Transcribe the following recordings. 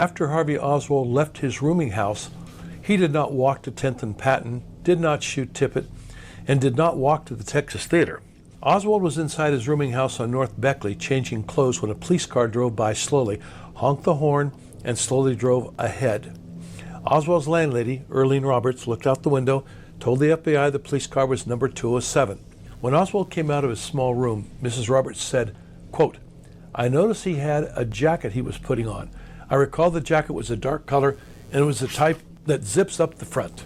After Harvey Oswald left his rooming house, he did not walk to 10th and Patton, did not shoot Tippit, and did not walk to the Texas Theater. Oswald was inside his rooming house on North Beckley changing clothes when a police car drove by slowly, honked the horn, and slowly drove ahead. Oswald's landlady, Earlene Roberts, looked out the window, told the FBI the police car was number 207. When Oswald came out of his small room, Mrs. Roberts said, quote, "I noticed he had a jacket he was putting on. I recall the jacket was a dark color and it was the type that zips up the front."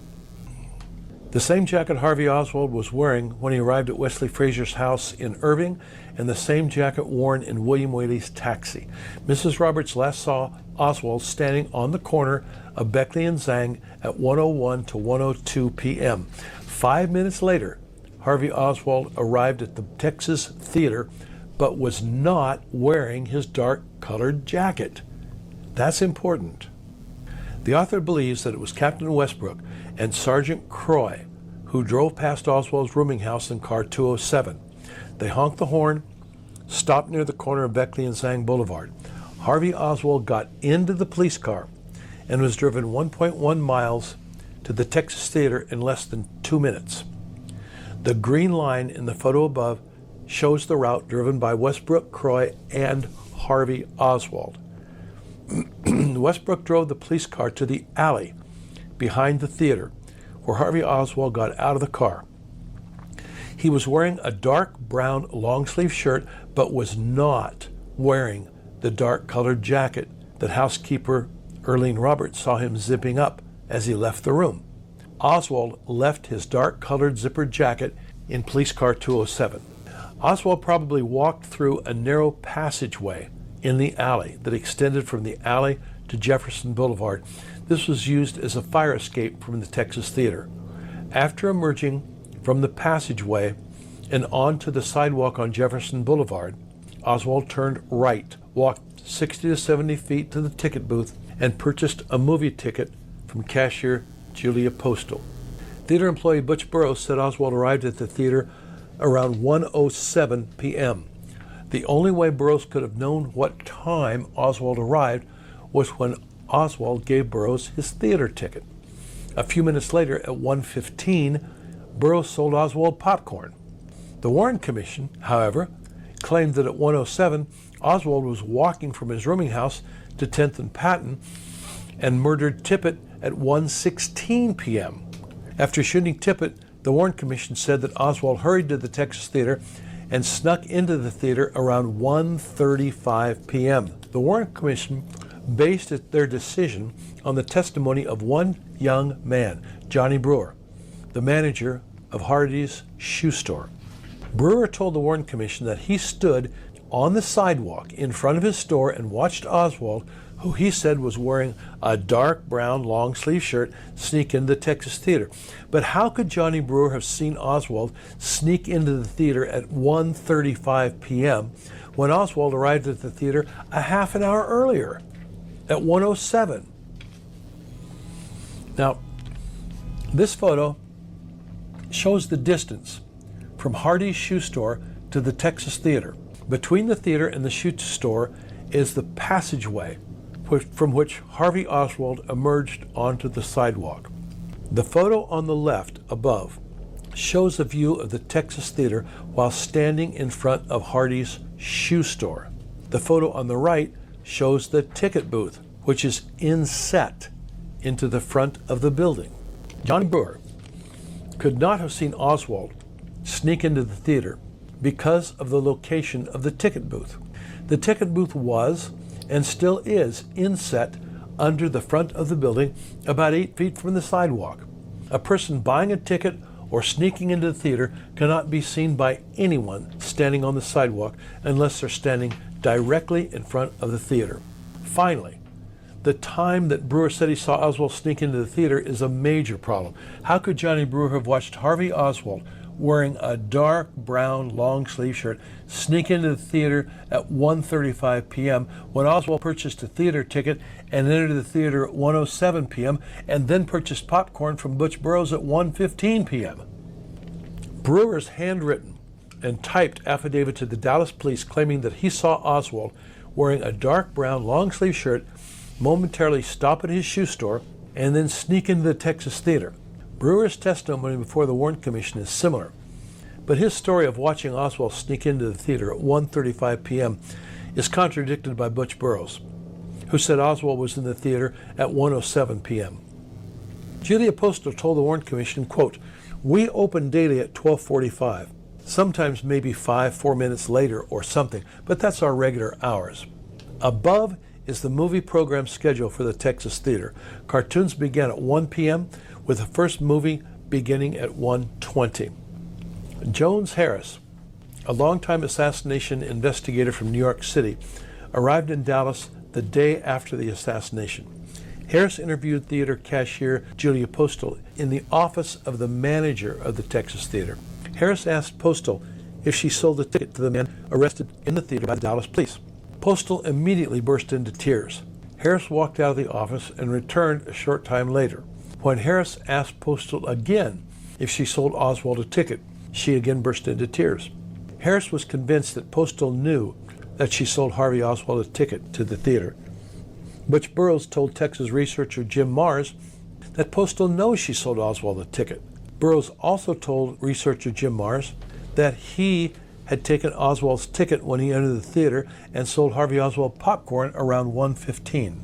The same jacket Harvey Oswald was wearing when he arrived at Wesley Frazier's house in Irving, and the same jacket worn in William Whaley's taxi. Mrs. Roberts last saw Oswald standing on the corner of Beckley and Zang at 1:01 to 1:02 p.m. 5 minutes later, Harvey Oswald arrived at the Texas Theater, but was not wearing his dark-colored jacket. That's important. The author believes that it was Captain Westbrook and Sergeant Croy who drove past Oswald's rooming house in car 207. They honked the horn, stopped near the corner of Beckley and Zang Boulevard. Harvey Oswald got into the police car and was driven 1.1 miles to the Texas Theater in less than 2 minutes. The green line in the photo above shows the route driven by Westbrook, Croy, and Harvey Oswald. Westbrook drove the police car to the alley behind the theater, where Harvey Oswald got out of the car. He was wearing a dark brown long-sleeve shirt, but was not wearing the dark-colored jacket that housekeeper Earlene Roberts saw him zipping up as he left the room. Oswald left his dark-colored zippered jacket in police car 207. Oswald probably walked through a narrow passageway in the alley that extended from the alley to Jefferson Boulevard. This was used as a fire escape from the Texas Theater. After emerging from the passageway and onto the sidewalk on Jefferson Boulevard, Oswald turned right, walked 60 to 70 feet to the ticket booth, and purchased a movie ticket from cashier Julia Postal. Theater employee Butch Burroughs said Oswald arrived at the theater around 1:07 p.m. The only way Burroughs could have known what time Oswald arrived was when Oswald gave Burroughs his theater ticket. A few minutes later, at 1:15, Burroughs sold Oswald popcorn. The Warren Commission, however, claimed that at 1:07, Oswald was walking from his rooming house to 10th and Patton and murdered Tippit at 1:16 p.m. After shooting Tippit, the Warren Commission said that Oswald hurried to the Texas Theater and snuck into the theater around 1:35 p.m. The Warren Commission based their decision on the testimony of one young man, Johnny Brewer, the manager of Hardee's shoe store. Brewer told the Warren Commission that he stood on the sidewalk in front of his store and watched Oswald, who he said was wearing a dark brown long-sleeve shirt, sneak into the Texas Theater. But how could Johnny Brewer have seen Oswald sneak into the theater at 1:35 p.m. when Oswald arrived at the theater a half an hour earlier, at 1:07? Now, this photo shows the distance from Hardee's shoe store to the Texas Theater. Between the theater and the shoe store is the passageway from which Harvey Oswald emerged onto the sidewalk. The photo on the left above shows a view of the Texas Theater while standing in front of Hardee's shoe store. The photo on the right shows the ticket booth, which is inset into the front of the building. Johnny Brewer could not have seen Oswald sneak into the theater because of the location of the ticket booth. The ticket booth was and still is inset under the front of the building about 8 feet from the sidewalk. A person buying a ticket or sneaking into the theater cannot be seen by anyone standing on the sidewalk unless they're standing directly in front of the theater. Finally, the time that Brewer said he saw Oswald sneak into the theater is a major problem. How could Johnny Brewer have watched Harvey Oswald wearing a dark brown long-sleeve shirt sneak into the theater at 1:35 p.m. when Oswald purchased a theater ticket and entered the theater at 1:07 p.m. and then purchased popcorn from Butch Burroughs at 1:15 p.m.? Brewer's handwritten and typed affidavit to the Dallas police claiming that he saw Oswald wearing a dark brown long-sleeve shirt momentarily stop at his shoe store, and then sneak into the Texas Theater. Brewer's testimony before the Warren Commission is similar, but his story of watching Oswald sneak into the theater at 1:35 p.m. is contradicted by Butch Burroughs, who said Oswald was in the theater at 1:07 p.m. Julia Postel told the Warren Commission, quote, "We open daily at 12:45, sometimes maybe 4 minutes later or something, but that's our regular hours. Above is the movie program schedule for the Texas Theater. Cartoons began at 1 p.m., with the first movie beginning at 1:20. Jones Harris, a longtime assassination investigator from New York City, arrived in Dallas the day after the assassination. Harris interviewed theater cashier Julia Postel in the office of the manager of the Texas Theater. Harris asked Postel if she sold a ticket to the man arrested in the theater by the Dallas police. Postel immediately burst into tears. Harris walked out of the office and returned a short time later. When Harris asked Postel again if she sold Oswald a ticket, she again burst into tears. Harris was convinced that Postel knew that she sold Harvey Oswald a ticket to the theater. Butch Burroughs told Texas researcher Jim Mars that Postel knows she sold Oswald a ticket. Burroughs also told researcher Jim Mars that he had taken Oswald's ticket when he entered the theater and sold Harvey Oswald popcorn around 1:15.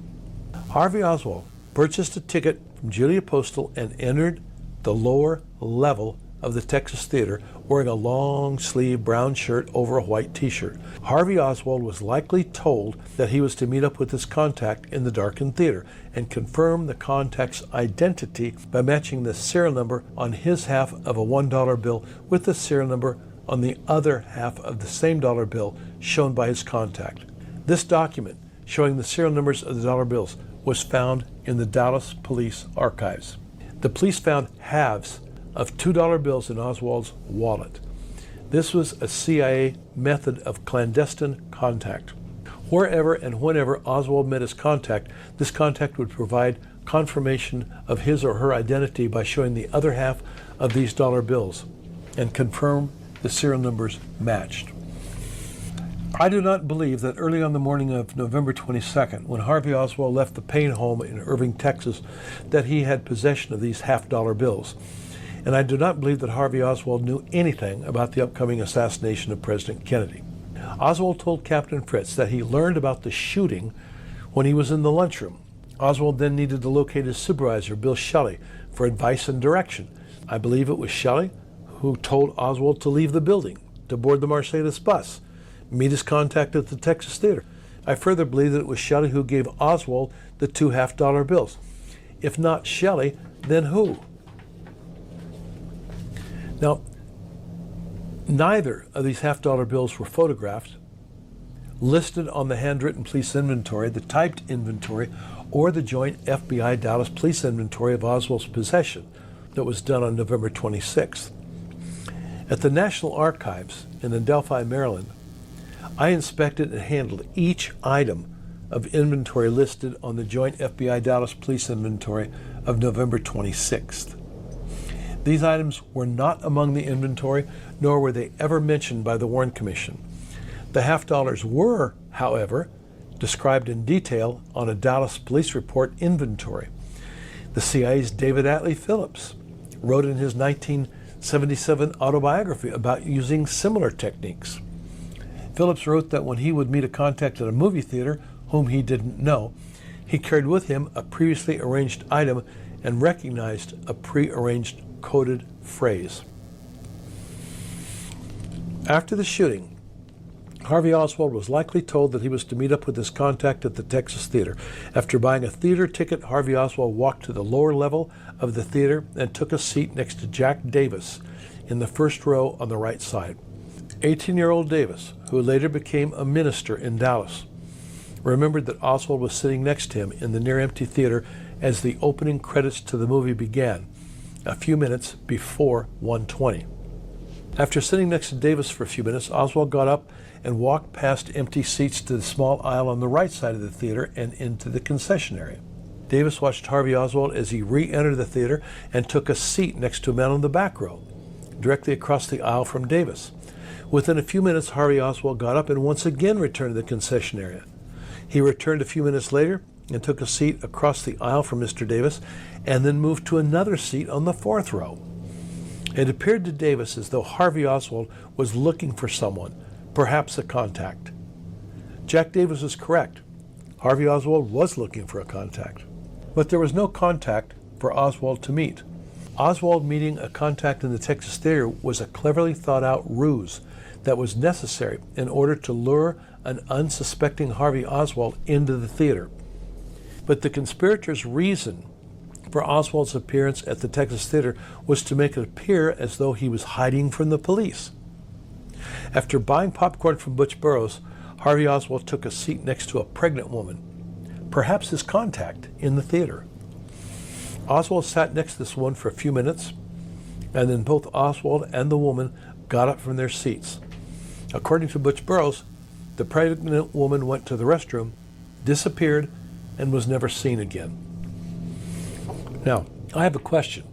Harvey Oswald purchased a ticket from Julia Postel and entered the lower level of the Texas Theater wearing a long-sleeve brown shirt over a white t-shirt. Harvey Oswald was likely told that he was to meet up with his contact in the darkened theater and confirm the contact's identity by matching the serial number on his half of a $1 bill with the serial number on the other half of the same dollar bill shown by his contact. This document, showing the serial numbers of the dollar bills, was found in the Dallas Police Archives. The police found halves of $2 bills in Oswald's wallet. This was a CIA method of clandestine contact. Wherever and whenever Oswald met his contact, this contact would provide confirmation of his or her identity by showing the other half of these dollar bills and confirm the serial numbers matched. I do not believe that early on the morning of November 22nd, when Harvey Oswald left the Payne home in Irving, Texas, that he had possession of these half-dollar bills. And I do not believe that Harvey Oswald knew anything about the upcoming assassination of President Kennedy. Oswald told Captain Fritz that he learned about the shooting when he was in the lunchroom. Oswald then needed to locate his supervisor, Bill Shelley, for advice and direction. I believe it was Shelley who told Oswald to leave the building, to board the Mercedes bus, meet his contact at the Texas Theater. I further believe that it was Shelley who gave Oswald the 2 half-dollar bills. If not Shelley, then who? Now, neither of these half-dollar bills were photographed, listed on the handwritten police inventory, the typed inventory, or the joint FBI Dallas police inventory of Oswald's possession that was done on November 26th. At the National Archives in Adelphi, Maryland, I inspected and handled each item of inventory listed on the joint FBI Dallas police inventory of November 26th. These items were not among the inventory, nor were they ever mentioned by the Warren Commission. The half-dollars were, however, described in detail on a Dallas police report inventory. The CIA's David Atlee Phillips wrote in his 1977 autobiography about using similar techniques. Phillips wrote that when he would meet a contact at a movie theater whom he didn't know, he carried with him a previously arranged item and recognized a pre-arranged coded phrase. After the shooting, Harvey Oswald was likely told that he was to meet up with his contact at the Texas Theater. After buying a theater ticket, Harvey Oswald walked to the lower level of the theater and took a seat next to Jack Davis in the first row on the right side. 18-year-old Davis, who later became a minister in Dallas, remembered that Oswald was sitting next to him in the near-empty theater as the opening credits to the movie began, a few minutes before 1:20. After sitting next to Davis for a few minutes, Oswald got up and walked past empty seats to the small aisle on the right side of the theater and into the concession area. Davis watched Harvey Oswald as he re-entered the theater and took a seat next to a man on the back row, directly across the aisle from Davis. Within a few minutes, Harvey Oswald got up and once again returned to the concession area. He returned a few minutes later and took a seat across the aisle from Mr. Davis and then moved to another seat on the fourth row. It appeared to Davis as though Harvey Oswald was looking for someone, perhaps a contact. Jack Davis was correct. Harvey Oswald was looking for a contact. But there was no contact for Oswald to meet. Oswald meeting a contact in the Texas Theater was a cleverly thought out ruse that was necessary in order to lure an unsuspecting Harvey Oswald into the theater. But the conspirators' reason for Oswald's appearance at the Texas Theater was to make it appear as though he was hiding from the police. After buying popcorn from Butch Burroughs, Harvey Oswald took a seat next to a pregnant woman, perhaps his contact, in the theater. Oswald sat next to this woman for a few minutes, and then both Oswald and the woman got up from their seats. According to Butch Burroughs, the pregnant woman went to the restroom, disappeared, and was never seen again. Now, I have a question.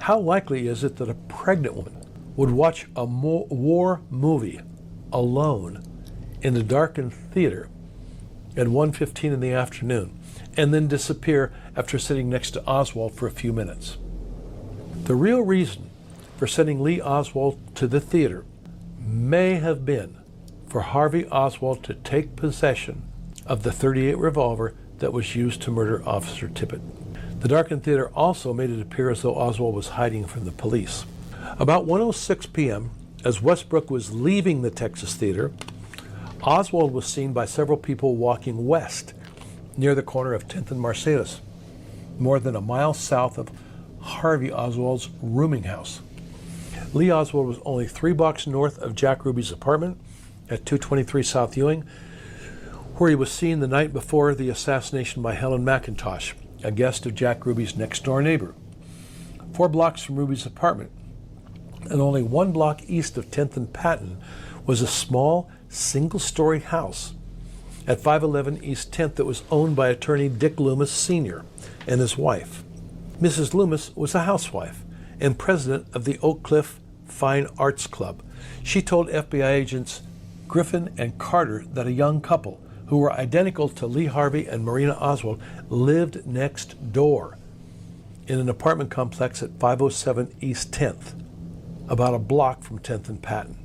How likely is it that a pregnant woman would watch a war movie alone in a darkened theater at 1:15 in the afternoon and then disappear after sitting next to Oswald for a few minutes? The real reason for sending Lee Oswald to the theater may have been for Harvey Oswald to take possession of the .38 revolver that was used to murder Officer Tippit. The darkened theater also made it appear as though Oswald was hiding from the police. About 1:06 p.m., as Westbrook was leaving the Texas Theater, Oswald was seen by several people walking west near the corner of 10th and Marcellus, more than a mile south of Harvey Oswald's rooming house. Lee Oswald was only 3 blocks north of Jack Ruby's apartment at 223 South Ewing, where he was seen the night before the assassination by Helen McIntosh, a guest of Jack Ruby's next-door neighbor. 4 blocks from Ruby's apartment, and only 1 block east of 10th and Patton, was a small, single-story house at 511 East 10th that was owned by attorney Dick Loomis Sr. and his wife. Mrs. Loomis was a housewife and president of the Oak Cliff Fine Arts Club. She told FBI agents Griffin and Carter that a young couple, who were identical to Lee Harvey and Marina Oswald, lived next door in an apartment complex at 507 East 10th, about a block from 10th and Patton.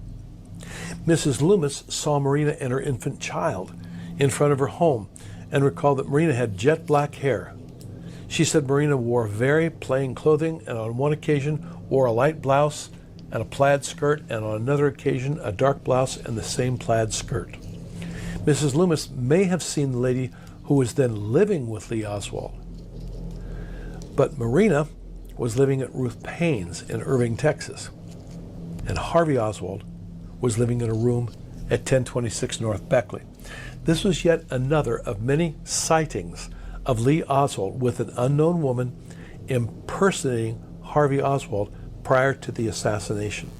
Mrs. Loomis saw Marina and her infant child in front of her home and recalled that Marina had jet black hair. She said Marina wore very plain clothing and on one occasion wore a light blouse and a plaid skirt, and on another occasion a dark blouse and the same plaid skirt. Mrs. Loomis may have seen the lady who was then living with Lee Oswald. But Marina was living at Ruth Payne's in Irving, Texas. And Harvey Oswald was living in a room at 1026 North Beckley. This was yet another of many sightings of Lee Oswald with an unknown woman impersonating Harvey Oswald prior to the assassination.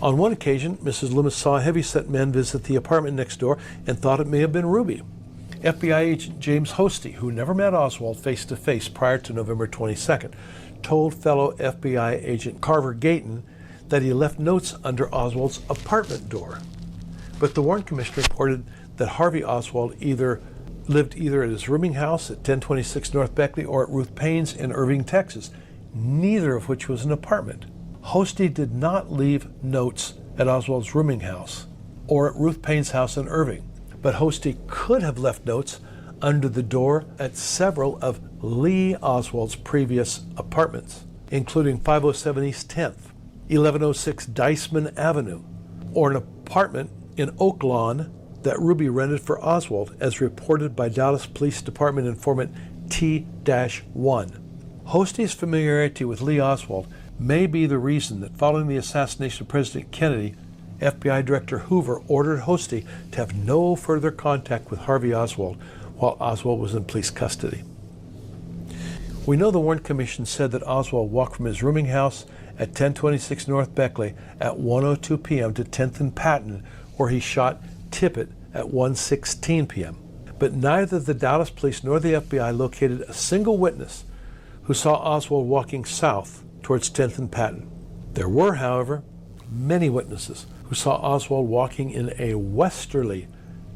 On one occasion, Mrs. Loomis saw a heavy-set man visit the apartment next door and thought it may have been Ruby. FBI agent James Hosty, who never met Oswald face-to-face prior to November 22nd, told fellow FBI agent Carver Gayton that he left notes under Oswald's apartment door. But the Warren Commission reported that Harvey Oswald lived either at his rooming house at 1026 North Beckley or at Ruth Payne's in Irving, Texas, neither of which was an apartment. Hosty did not leave notes at Oswald's rooming house or at Ruth Payne's house in Irving, but Hosty could have left notes under the door at several of Lee Oswald's previous apartments, including 507 East 10th, 1106 Diceman Avenue, or an apartment in Oak Lawn that Ruby rented for Oswald, as reported by Dallas Police Department informant T-1. Hosty's familiarity with Lee Oswald may be the reason that following the assassination of President Kennedy, FBI Director Hoover ordered Hosty to have no further contact with Harvey Oswald while Oswald was in police custody. We know the Warren Commission said that Oswald walked from his rooming house at 1026 North Beckley at 1:02 p.m. to 10th and Patton, where he shot Tippit at 1:16 p.m. But neither the Dallas Police nor the FBI located a single witness who saw Oswald walking south towards 10th and Patton. There were, however, many witnesses who saw Oswald walking in a westerly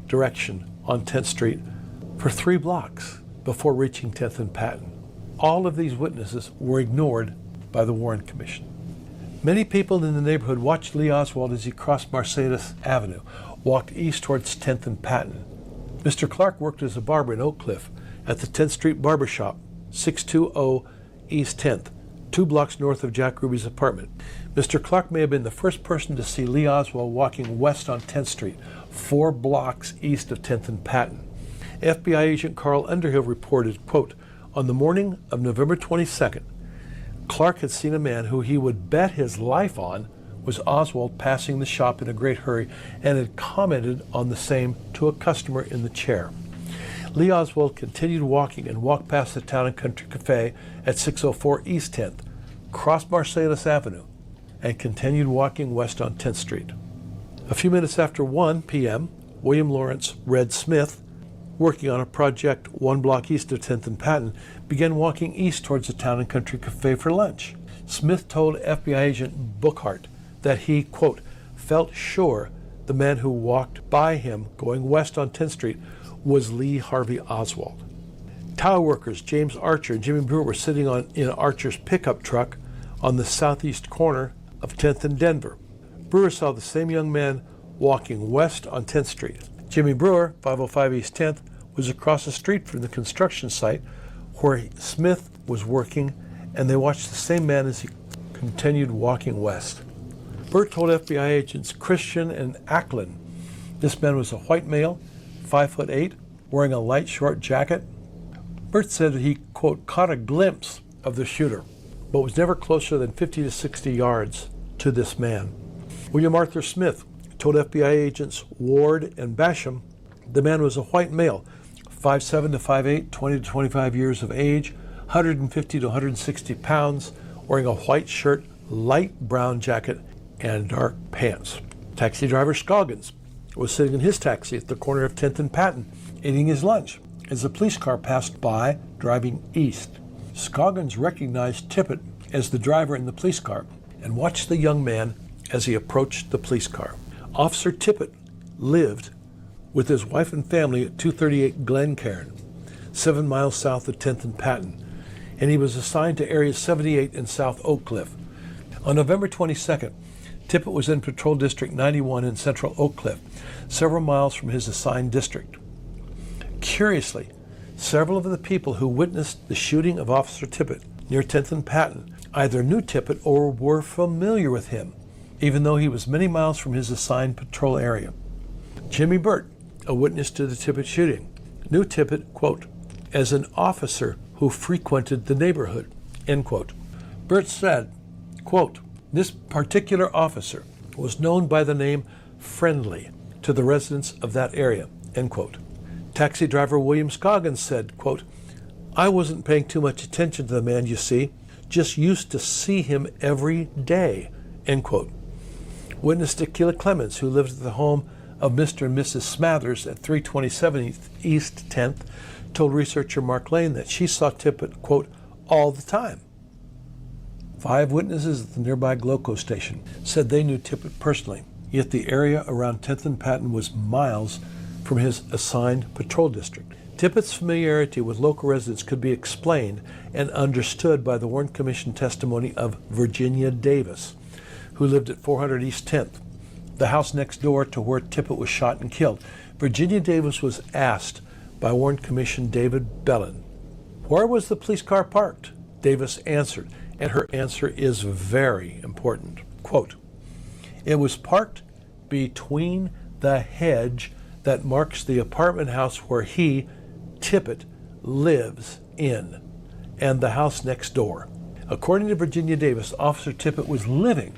direction on 10th Street for 3 blocks before reaching 10th and Patton. All of these witnesses were ignored by the Warren Commission. Many people in the neighborhood watched Lee Oswald as he crossed Marcellus Avenue, walked east towards 10th and Patton. Mr. Clark worked as a barber in Oak Cliff at the 10th Street Barber Shop, 620 East 10th, 2 blocks north of Jack Ruby's apartment. Mr. Clark may have been the first person to see Lee Oswald walking west on 10th Street, 4 blocks east of 10th and Patton. FBI agent Carl Underhill reported, quote, on the morning of November 22nd, Clark had seen a man who he would bet his life on was Oswald passing the shop in a great hurry and had commented on the same to a customer in the chair. Lee Oswald continued walking and walked past the Town and Country Cafe at 604 East 10th, crossed Marcellus Avenue, and continued walking west on 10th Street. A few minutes after 1 p.m., William Lawrence Red Smith, working on a project 1 block east of 10th and Patton, began walking east towards the Town and Country Cafe for lunch. Smith told FBI agent Bookhart that he, quote, felt sure the man who walked by him going west on 10th Street was Lee Harvey Oswald. Tower workers James Archer and Jimmy Brewer were sitting in Archer's pickup truck on the southeast corner of 10th and Denver. Brewer saw the same young man walking west on 10th Street. Jimmy Brewer, 505 East 10th, was across the street from the construction site where Smith was working, and they watched the same man as he continued walking west. Burt told FBI agents Christian and Ackland this man was a white male, 5'8", wearing a light short jacket. Burt said that he, quote, caught a glimpse of the shooter, but was never closer than 50 to 60 yards to this man. William Arthur Smith told FBI agents Ward and Basham the man was a white male, 5'7" to 5'8", 20 to 25 years of age, 150 to 160 pounds, wearing a white shirt, light brown jacket, and dark pants. Taxi driver Scoggins was sitting in his taxi at the corner of 10th and Patton, eating his lunch, as a police car passed by, driving east. Scoggins recognized Tippit as the driver in the police car and watched the young man as he approached the police car. Officer Tippit lived with his wife and family at 238 Glencairn, 7 miles south of 10th and Patton, and he was assigned to Area 78 in South Oak Cliff. On November 22nd, Tippit was in Patrol District 91 in Central Oak Cliff, several miles from his assigned district. Curiously, several of the people who witnessed the shooting of Officer Tippit near 10th and Patton either knew Tippit or were familiar with him, even though he was many miles from his assigned patrol area. Jimmy Burt, a witness to the Tippit shooting, knew Tippit, quote, as an officer who frequented the neighborhood, end quote. Burt said, quote, this particular officer was known by the name Friendly to the residents of that area, end quote. Taxi driver William Scoggins said, quote, I wasn't paying too much attention to the man, you see, just used to see him every day, end quote. Witness Tequila Clemens, who lived at the home of Mr. and Mrs. Smathers at 327 East 10th, told researcher Mark Lane that she saw Tippit, quote, all the time. 5 witnesses at the nearby Gloco station said they knew Tippit personally, yet the area around 10th and Patton was miles from his assigned patrol district. Tippit's familiarity with local residents could be explained and understood by the Warren Commission testimony of Virginia Davis, who lived at 400 East 10th, the house next door to where Tippit was shot and killed. Virginia Davis was asked by Warren Commission David Bellin, where was the police car parked? Davis answered, and her answer is very important. Quote, it was parked between the hedge that marks the apartment house where he, Tippit, lives in, and the house next door. According to Virginia Davis, Officer Tippit was living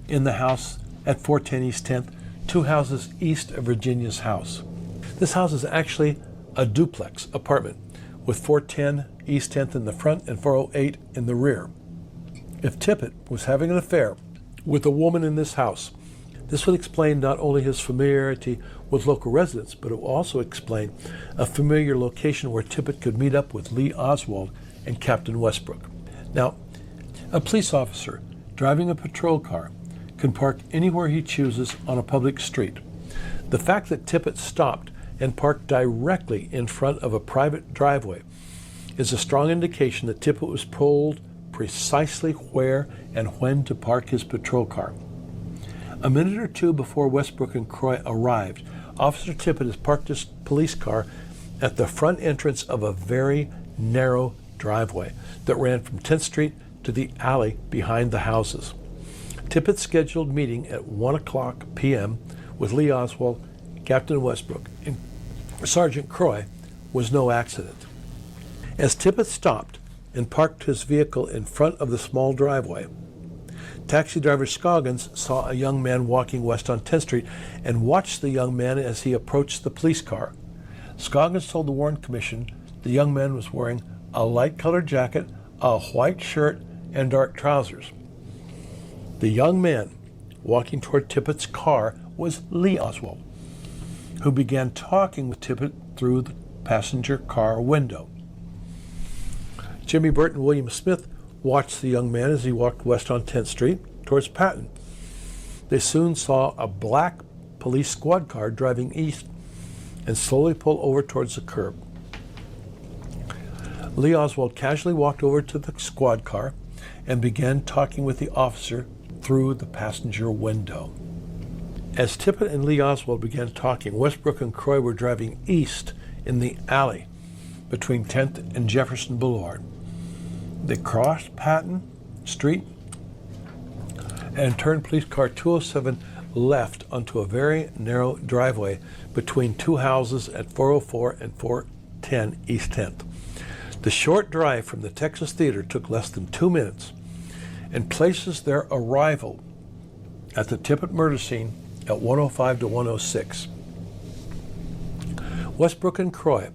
in the house at 410 East 10th, 2 houses east of Virginia's house. This house is actually a duplex apartment with 410 East 10th in the front and 408 in the rear. If Tippit was having an affair with a woman in this house, this would explain not only his familiarity with local residents, but it would also explain a familiar location where Tippit could meet up with Lee Oswald and Captain Westbrook. Now, a police officer driving a patrol car can park anywhere he chooses on a public street. The fact that Tippit stopped and parked directly in front of a private driveway is a strong indication that Tippit was told precisely where and when to park his patrol car. A minute or two before Westbrook and Croy arrived, Officer Tippit has parked his police car at the front entrance of a very narrow driveway that ran from 10th Street to the alley behind the houses. Tippit's scheduled meeting at 1 o'clock p.m. with Lee Oswald, Captain Westbrook, and Sergeant Croy was no accident. As Tippit stopped and parked his vehicle in front of the small driveway, taxi driver Scoggins saw a young man walking west on 10th Street and watched the young man as he approached the police car. Scoggins told the Warren Commission the young man was wearing a light-colored jacket, a white shirt, and dark trousers. The young man walking toward Tippit's car was Lee Oswald, who began talking with Tippit through the passenger car window. Jimmy Burt and William Smith watched the young man as he walked west on 10th Street towards Patton. They soon saw a black police squad car driving east and slowly pull over towards the curb. Lee Oswald casually walked over to the squad car and began talking with the officer through the passenger window. As Tippit and Lee Oswald began talking, Westbrook and Croy were driving east in the alley between 10th and Jefferson Boulevard. They crossed Patton Street and turned police car 207 left onto a very narrow driveway between two houses at 404 and 410 East 10th. The short drive from the Texas Theater took less than 2 minutes and places their arrival at the Tippit murder scene at 105 to 106. Westbrook and Croy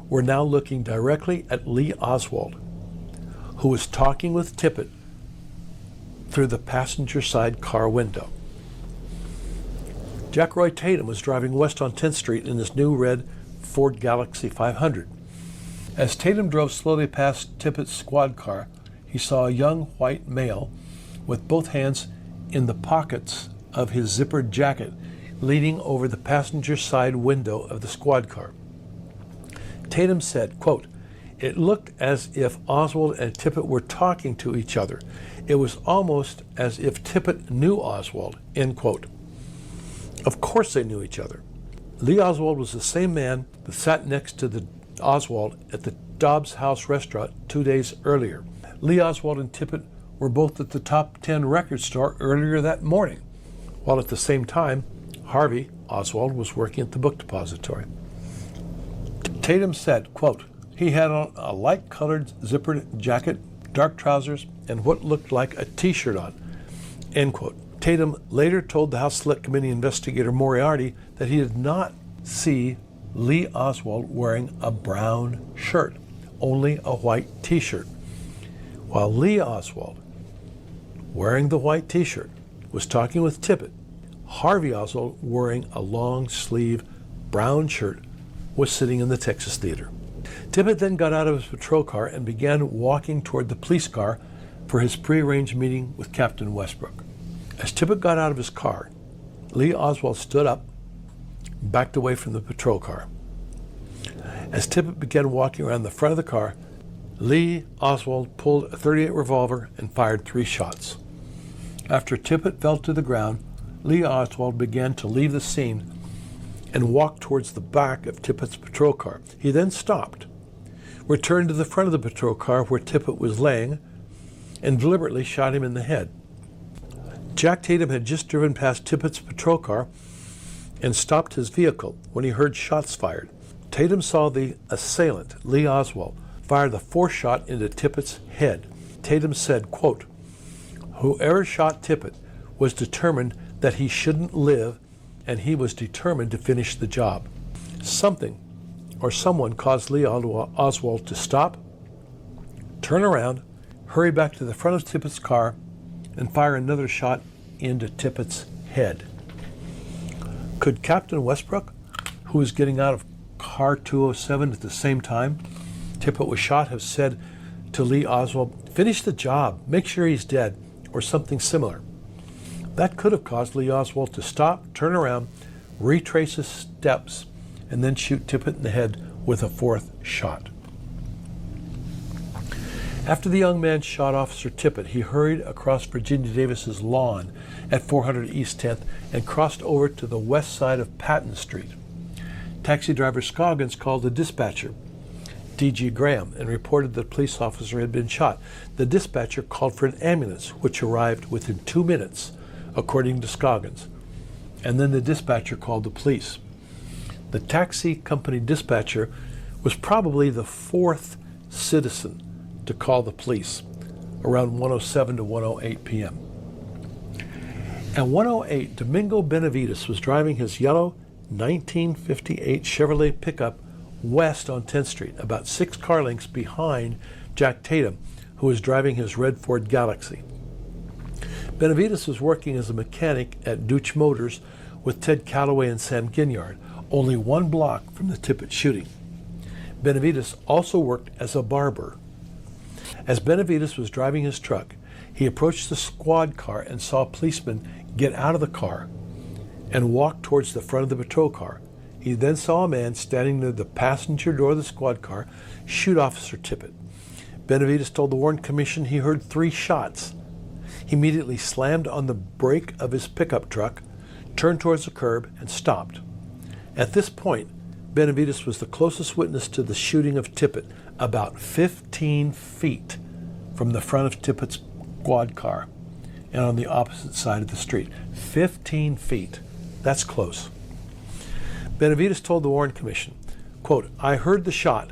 were now looking directly at Lee Oswald, who was talking with Tippit through the passenger side car window. Jack Roy Tatum was driving west on 10th Street in his new red Ford Galaxy 500. As Tatum drove slowly past Tippit's squad car, he saw a young white male with both hands in the pockets of his zippered jacket leaning over the passenger side window of the squad car. Tatum said, quote, "It looked as if Oswald and Tippit were talking to each other. It was almost as if Tippit knew Oswald," end quote. Of course they knew each other. Lee Oswald was the same man that sat next to the Oswald at the Dobbs House restaurant 2 days earlier. Lee Oswald and Tippit were both at the Top 10 record store earlier that morning, while at the same time, Harvey Oswald was working at the book depository. Tatum said, quote, "He had on a light-colored zippered jacket, dark trousers, and what looked like a T-shirt on," end quote. Tatum later told the House Select Committee investigator Moriarty that he did not see Lee Oswald wearing a brown shirt, only a white T-shirt. While Lee Oswald, wearing the white T-shirt, was talking with Tippit, Harvey Oswald, wearing a long-sleeve brown shirt, was sitting in the Texas Theater. Tippit then got out of his patrol car and began walking toward the police car for his prearranged meeting with Captain Westbrook. As Tippit got out of his car, Lee Oswald stood up, backed away from the patrol car. As Tippit began walking around the front of the car, Lee Oswald pulled a .38 revolver and fired 3 shots. After Tippit fell to the ground, Lee Oswald began to leave the scene and walked towards the back of Tippit's patrol car. He then stopped, returned to the front of the patrol car where Tippit was laying, and deliberately shot him in the head. Jack Tatum had just driven past Tippit's patrol car and stopped his vehicle when he heard shots fired. Tatum saw the assailant, Lee Oswald, fire the 4th shot into Tippit's head. Tatum said, quote, "Whoever shot Tippit was determined that he shouldn't live, and he was determined to finish the job. Something or someone caused Lee Oswald to stop, turn around, hurry back to the front of Tippit's car, and fire another shot into Tippit's head." Could Captain Westbrook, who was getting out of car 207 at the same time Tippit was shot, have said to Lee Oswald, "Finish the job, make sure he's dead," or something similar? That could have caused Lee Oswald to stop, turn around, retrace his steps, and then shoot Tippit in the head with a fourth shot. After the young man shot Officer Tippit, he hurried across Virginia Davis's lawn at 400 East 10th and crossed over to the west side of Patton Street. Taxi driver Scoggins called the dispatcher, D.G. Graham, and reported that a police officer had been shot. The dispatcher called for an ambulance, which arrived within 2 minutes, according to Scoggins. And then the dispatcher called the police. The taxi company dispatcher was probably the fourth citizen to call the police, around 1:07 to 1:08 p.m. At 1:08, Domingo Benavides was driving his yellow 1958 Chevrolet pickup west on 10th Street, about 6 car lengths behind Jack Tatum, who was driving his red Ford Galaxy. Benavides was working as a mechanic at Deutsch Motors with Ted Calloway and Sam Ginyard, only 1 block from the Tippit shooting. Benavides also worked as a barber. As Benavides was driving his truck, he approached the squad car and saw a policeman get out of the car and walk towards the front of the patrol car. He then saw a man standing near the passenger door of the squad car shoot Officer Tippit. Benavides told the Warren Commission he heard 3 shots. He immediately slammed on the brake of his pickup truck, turned towards the curb, and stopped. At this point, Benavides was the closest witness to the shooting of Tippit, about 15 feet from the front of Tippit's squad car and on the opposite side of the street. 15 feet. That's close. Benavides told the Warren Commission, quote, "I heard the shot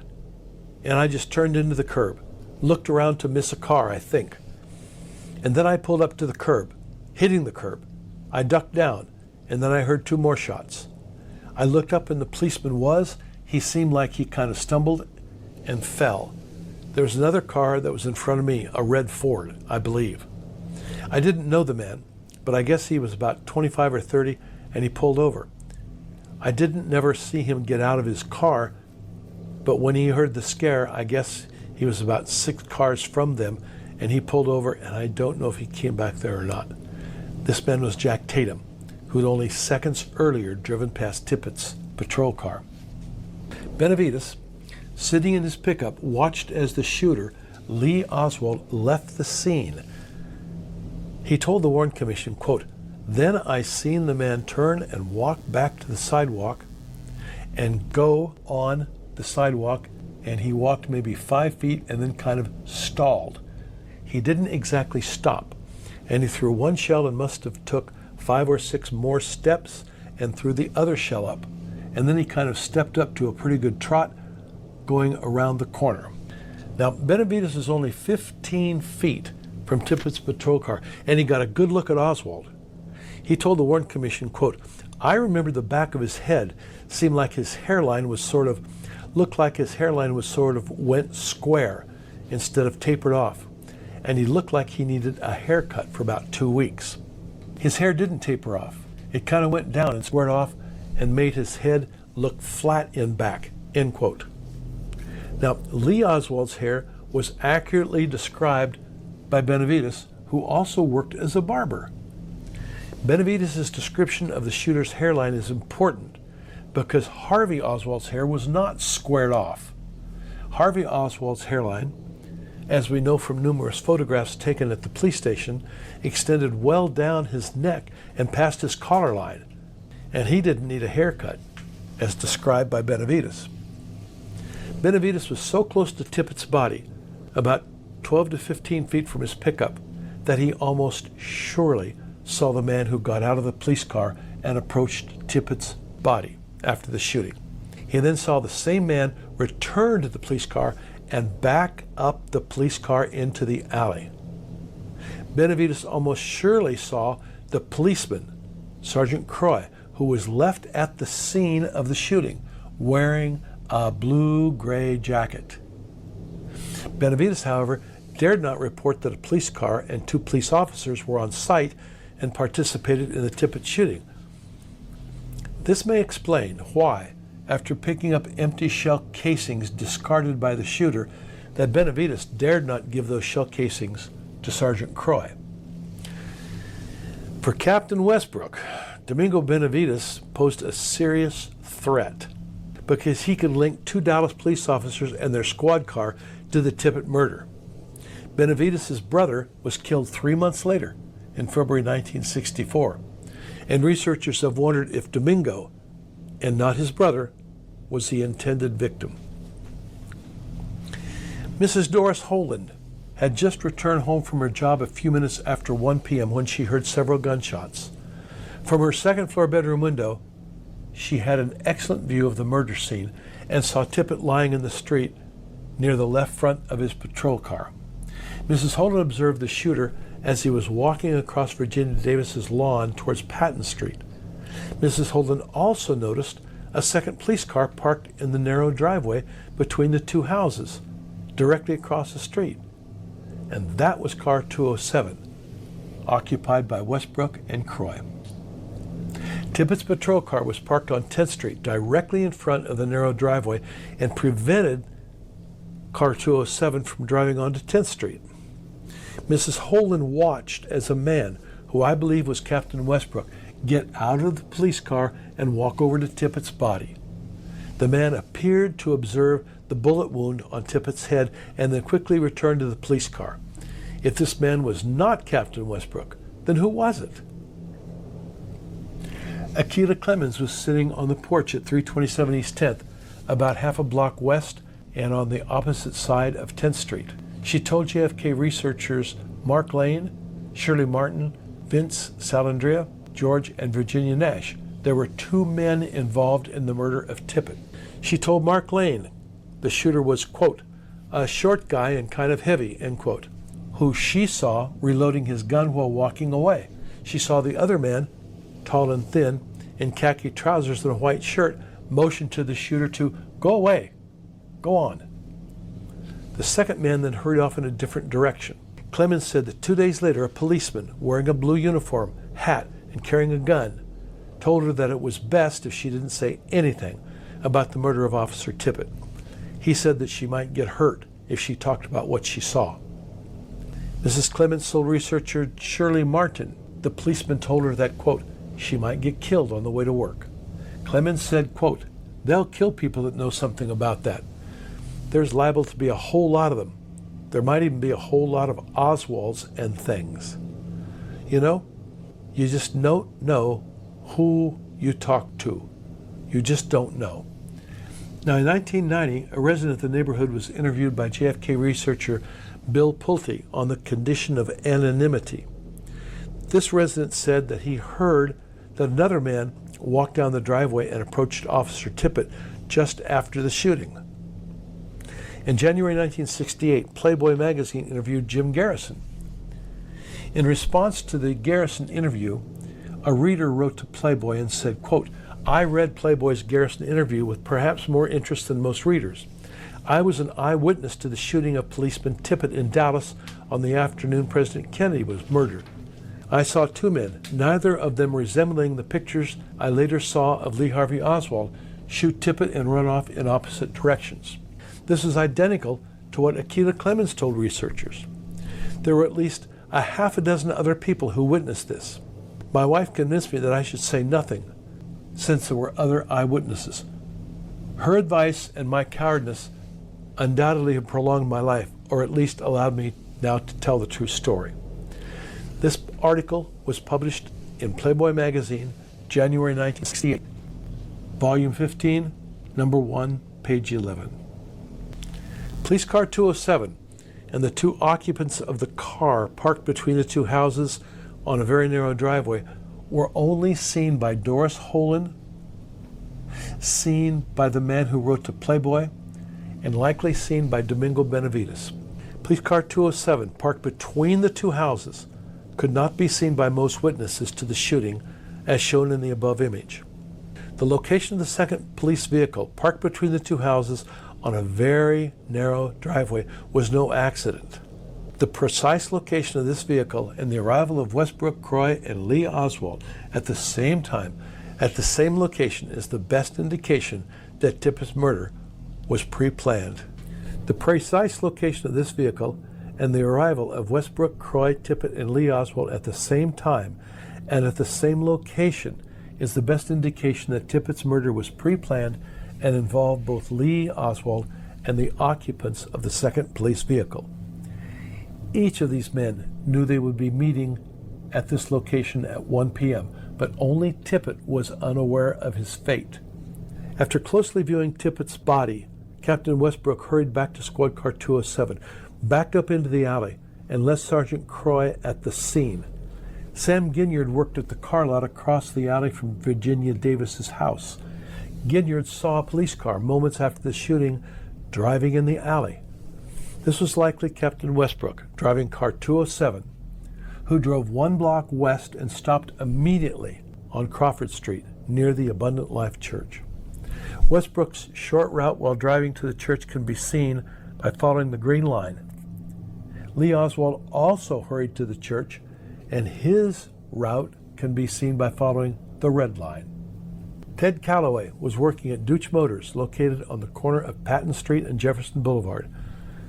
and I just turned into the curb, looked around to miss a car, I think. And then I pulled up to the curb, hitting the curb. I ducked down and then I heard 2 more shots. I looked up and the policeman he seemed like he kind of stumbled and fell. There was another car that was in front of me, a red Ford, I believe. I didn't know the man, but I guess he was about 25 or 30 and he pulled over. I didn't never see him get out of his car, but when he heard the scare, I guess he was about 6 cars from them and he pulled over, and I don't know if he came back there or not." This man was Jack Tatum, who had only seconds earlier driven past Tippit's patrol car. Benavides, sitting in his pickup, watched as the shooter, Lee Oswald, left the scene. He told the Warren Commission, quote, "Then I seen the man turn and walk back to the sidewalk and go on the sidewalk, and he walked maybe 5 feet and then kind of stalled. He didn't exactly stop, and he threw 1 shell and must have took 5 or 6 more steps and threw the other shell up. And then he kind of stepped up to a pretty good trot going around the corner." Now, Benavides is only 15 feet from Tippit's patrol car, and he got a good look at Oswald. He told the Warren Commission, quote, "I remember the back of his head seemed like his hairline was looked like his hairline was sort of went square instead of tapered off, and he looked like he needed a haircut for about 2 weeks. His hair didn't taper off. It kind of went down and squared off and made his head look flat in back," end quote. Now, Lee Oswald's hair was accurately described by Benavides, who also worked as a barber. Benavides' description of the shooter's hairline is important because Harvey Oswald's hair was not squared off. Harvey Oswald's hairline, as we know from numerous photographs taken at the police station, extended well down his neck and past his collar line, and he didn't need a haircut, as described by Benavides. Benavides was so close to Tippit's body, about 12 to 15 feet from his pickup, that he almost surely saw the man who got out of the police car and approached Tippit's body after the shooting. He then saw the same man return to the police car and back up the police car into the alley. Benavides almost surely saw the policeman, Sergeant Croy, who was left at the scene of the shooting, wearing a blue-gray jacket. Benavides, however, dared not report that a police car and 2 police officers were on site and participated in the Tippit shooting. This may explain why, after picking up empty shell casings discarded by the shooter, that Benavides dared not give those shell casings to Sergeant Croy. For Captain Westbrook, Domingo Benavides posed a serious threat. because he could link two Dallas police officers and their squad car to the Tippit murder. Benavides' brother was killed 3 months later, in February 1964, and researchers have wondered if Domingo, and not his brother, was the intended victim. Mrs. Doris Holland had just returned home from her job a few minutes after 1 p.m. when she heard several gunshots. From her second-floor bedroom window, she had an excellent view of the murder scene and saw Tippit lying in the street near the left front of his patrol car. Mrs. Holden observed the shooter as he was walking across Virginia Davis's lawn towards Patton Street. Mrs. Holden also noticed a second police car parked in the narrow driveway between the two houses, directly across the street. And that was car 207, occupied by Westbrook and Croy. Tippit's patrol car was parked on 10th Street, directly in front of the narrow driveway, and prevented car 207 from driving onto 10th Street. Mrs. Holden watched as a man, who I believe was Captain Westbrook, get out of the police car and walk over to Tippit's body. The man appeared to observe the bullet wound on Tippit's head and then quickly returned to the police car. If this man was not Captain Westbrook, then who was it? Akita Clemens was sitting on the porch at 327 East 10th, about half a block west and on the opposite side of 10th Street. She told JFK researchers Mark Lane, Shirley Martin, Vince Salandria, George, and Virginia Nash there were 2 men involved in the murder of Tippit. She told Mark Lane the shooter was, quote, a short guy and kind of heavy, end quote, who she saw reloading his gun while walking away. She saw the other man, tall and thin, in khaki trousers and a white shirt, motion to the shooter to go away, go on. The second man then hurried off in a different direction. Clemens said that 2 days later, a policeman wearing a blue uniform, hat, and carrying a gun told her that it was best if she didn't say anything about the murder of Officer Tippit. He said that she might get hurt if she talked about what she saw. Mrs. Clemens told researcher Shirley Martin the policeman told her that, quote, she might get killed on the way to work. Clemens said, quote, they'll kill people that know something about that. There's liable to be a whole lot of them. There might even be a whole lot of Oswalds and things. You know, you just don't know who you talk to. You just don't know. Now, in 1990, a resident of the neighborhood was interviewed by JFK researcher Bill Pulte on the condition of anonymity. This resident said that he heard that another man walked down the driveway and approached Officer Tippit just after the shooting. In January 1968, Playboy magazine interviewed Jim Garrison. In response to the Garrison interview, a reader wrote to Playboy and said, quote, I read Playboy's Garrison interview with perhaps more interest than most readers. I was an eyewitness to the shooting of policeman Tippit in Dallas on the afternoon President Kennedy was murdered. I saw 2 men, neither of them resembling the pictures I later saw of Lee Harvey Oswald, shoot Tippit and run off in opposite directions. This is identical to what Akita Clemens told researchers. There were at least a half a dozen other people who witnessed this. My wife convinced me that I should say nothing, since there were other eyewitnesses. Her advice and my cowardice undoubtedly have prolonged my life, or at least allowed me now to tell the true story. This article was published in Playboy magazine, January 1968, volume 15, number 1, page 11. Police car 207 and the 2 occupants of the car parked between the 2 houses on a very narrow driveway were only seen by Doris Holland, seen by the man who wrote to Playboy, and likely seen by Domingo Benavides. Police car 207, parked between the 2 houses, could not be seen by most witnesses to the shooting as shown in the above image. The location of the second police vehicle, parked between the 2 houses on a very narrow driveway, was no accident. The precise location of this vehicle and the arrival of Westbrook, Croy, and Lee Oswald at the same time, at the same location, is the best indication that Tippit's murder was pre-planned. The precise location of this vehicle and the arrival of Westbrook, Croy, Tippit, and Lee Oswald at the same time and at the same location is the best indication that Tippit's murder was pre-planned and involved both Lee Oswald and the occupants of the second police vehicle. Each of these men knew they would be meeting at this location at 1 p.m., but only Tippit was unaware of his fate. After closely viewing Tippit's body, Captain Westbrook hurried back to Squad Car 207, backed up into the alley, and left Sergeant Croy at the scene. Sam Ginyard worked at the car lot across the alley from Virginia Davis's house. Ginyard saw a police car moments after the shooting driving in the alley. This was likely Captain Westbrook, driving car 207, who drove 1 block west and stopped immediately on Crawford Street near the Abundant Life Church. Westbrook's short route while driving to the church can be seen by following the green line. Lee Oswald also hurried to the church, and his route can be seen by following the red line. Ted Calloway was working at Deutsch Motors, located on the corner of Patton Street and Jefferson Boulevard.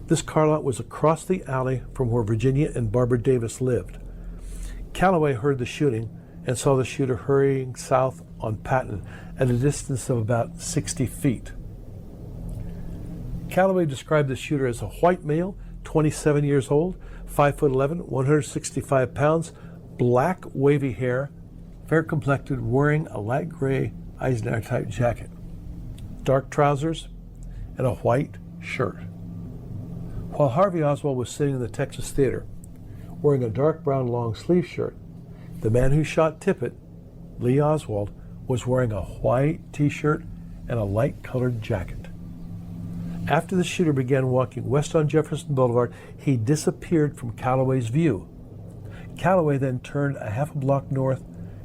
This car lot was across the alley from where Virginia and Barbara Davis lived. Calloway heard the shooting and saw the shooter hurrying south on Patton at a distance of about 60 feet. Calloway described the shooter as a white male, 27 years old, 5'11", 165 pounds, black wavy hair, fair complected, wearing a light gray Eisenhower type jacket, dark trousers, and a white shirt. While Harvey Oswald was sitting in the Texas Theater, wearing a dark brown long sleeve shirt, the man who shot Tippit, Lee Oswald, was wearing a white t-shirt and a light colored jacket. After the shooter began walking west on Jefferson Boulevard, he disappeared from Calloway's view. Calloway then turned a half a block north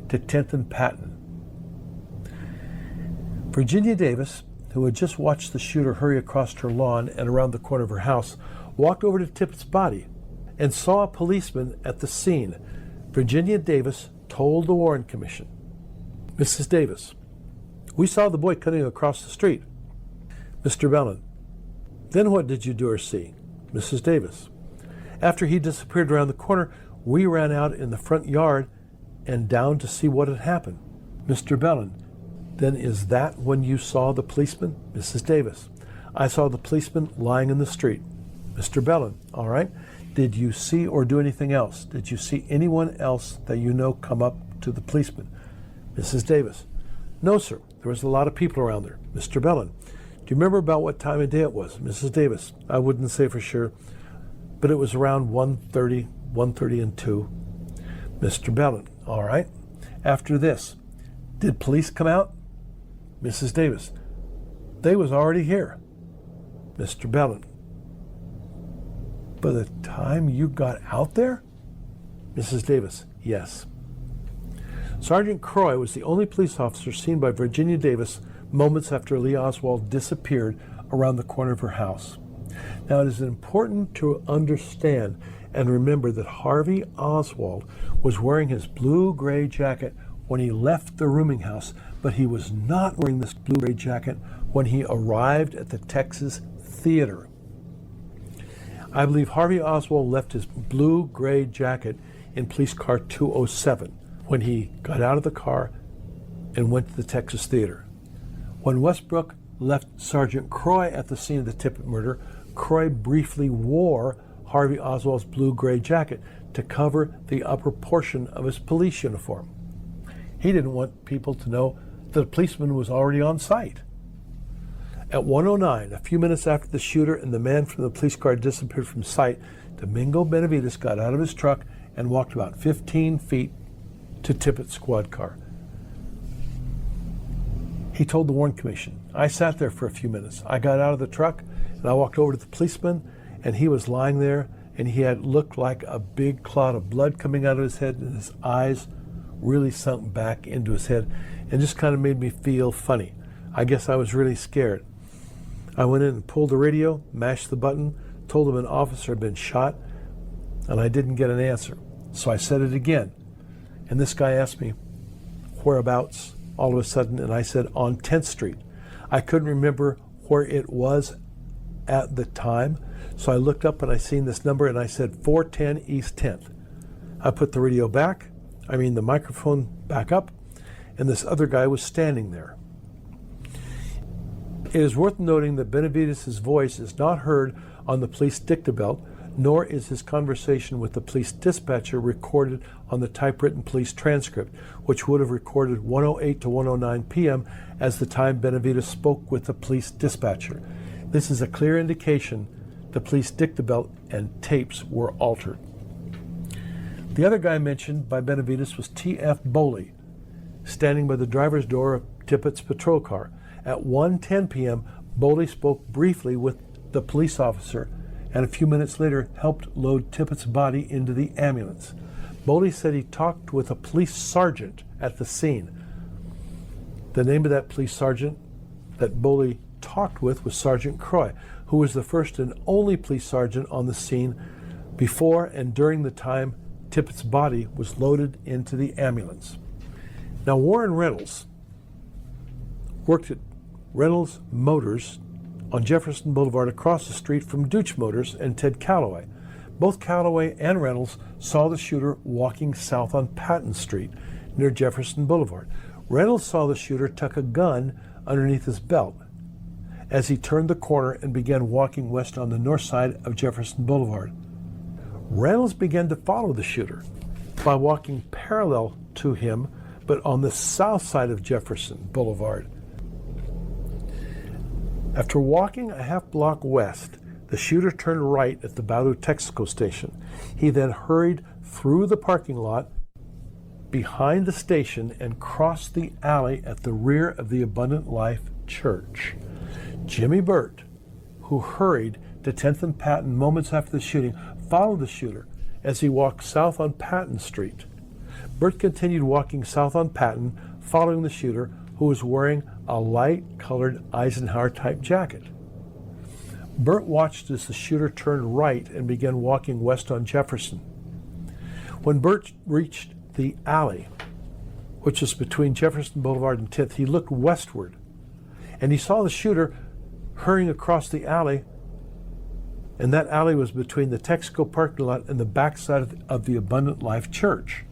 to 10th and Patton. Virginia Davis, who had just watched the shooter hurry across her lawn and around the corner of her house, walked over to Tippit's body and saw a policeman at the scene. Virginia Davis told the Warren Commission, "Mrs. Davis, we saw the boy cutting across the street." Mr. Bellin, "Then what did you do or see?" Mrs. Davis, "After he disappeared around the corner, we ran out in the front yard and down to see what had happened." Mr. Bellin, "Then is that when you saw the policeman?" Mrs. Davis, "I saw the policeman lying in the street." Mr. Bellin, "All right. Did you see or do anything else? Did you see anyone else that you know come up to the policeman?" Mrs. Davis, "No, sir. There was a lot of people around there." Mr. Bellin, "Do you remember about what time of day it was?" Mrs. Davis, "I wouldn't say for sure, but it was around 1:30 and 2. Mr. Bellin, "All right. After this, did police come out?" Mrs. Davis, "They was already here." Mr. Bellin, "By the time you got out there?" Mrs. Davis, "Yes." Sergeant Croy was the only police officer seen by Virginia Davis moments after Lee Oswald disappeared around the corner of her house. Now, it is important to understand and remember that Harvey Oswald was wearing his blue-gray jacket when he left the rooming house, but he was not wearing this blue-gray jacket when he arrived at the Texas Theater. I believe Harvey Oswald left his blue-gray jacket in police car 207 when he got out of the car and went to the Texas Theater. When Westbrook left Sergeant Croy at the scene of the Tippit murder, Croy briefly wore Harvey Oswald's blue-gray jacket to cover the upper portion of his police uniform. He didn't want people to know that a policeman was already on site. At 1:09, a few minutes after the shooter and the man from the police car disappeared from sight, Domingo Benavides got out of his truck and walked about 15 feet to Tippit's squad car. He told the Warren Commission, "I sat there for a few minutes. I got out of the truck and I walked over to the policeman, and he was lying there, and he had looked like a big clot of blood coming out of his head, and his eyes really sunk back into his head and just kind of made me feel funny. I guess I was really scared. I went in and pulled the radio, mashed the button, told him an officer had been shot, and I didn't get an answer. So I said it again. And this guy asked me whereabouts all of a sudden, and I said on 10th Street. I couldn't remember where it was at the time, so I looked up and I seen this number and I said 410 East 10th. I put the radio back, the microphone back up, and this other guy was standing there. It is worth noting that Benavides' voice is not heard on the police dictabelt, nor is his conversation with the police dispatcher recorded on the typewritten police transcript, which would have recorded 1:08 to 1:09 p.m. as the time Benavides spoke with the police dispatcher. This is a clear indication the police dictabelt and tapes were altered. The other guy mentioned by Benavides was T.F. Boley, standing by the driver's door of Tippett's patrol car. At 1:10 p.m., Boley spoke briefly with the police officer and a few minutes later helped load Tippett's body into the ambulance. Boley said he talked with a police sergeant at the scene. The name of that police sergeant that Boley talked with was Sergeant Croy, who was the first and only police sergeant on the scene before and during the time Tippett's body was loaded into the ambulance. Now, Warren Reynolds worked at Reynolds Motors on Jefferson Boulevard across the street from Deutsch Motors and Ted Calloway. Both Calloway and Reynolds saw the shooter walking south on Patton Street near Jefferson Boulevard. Reynolds saw the shooter tuck a gun underneath his belt as he turned the corner and began walking west on the north side of Jefferson Boulevard. Reynolds began to follow the shooter by walking parallel to him, but on the south side of Jefferson Boulevard. After walking a half block west, the shooter turned right at the Ballou Texaco station. He then hurried through the parking lot behind the station and crossed the alley at the rear of the Abundant Life Church. Jimmy Burt, who hurried to 10th and Patton moments after the shooting, followed the shooter as he walked south on Patton Street. Burt continued walking south on Patton, following the shooter, who was wearing a light-colored Eisenhower-type jacket. Burt watched as the shooter turned right and began walking west on Jefferson. When Burt reached the alley, which is between Jefferson Boulevard and 10th, he looked westward, and he saw the shooter hurrying across the alley, and that alley was between the Texaco parking lot and the backside of the Abundant Life Church.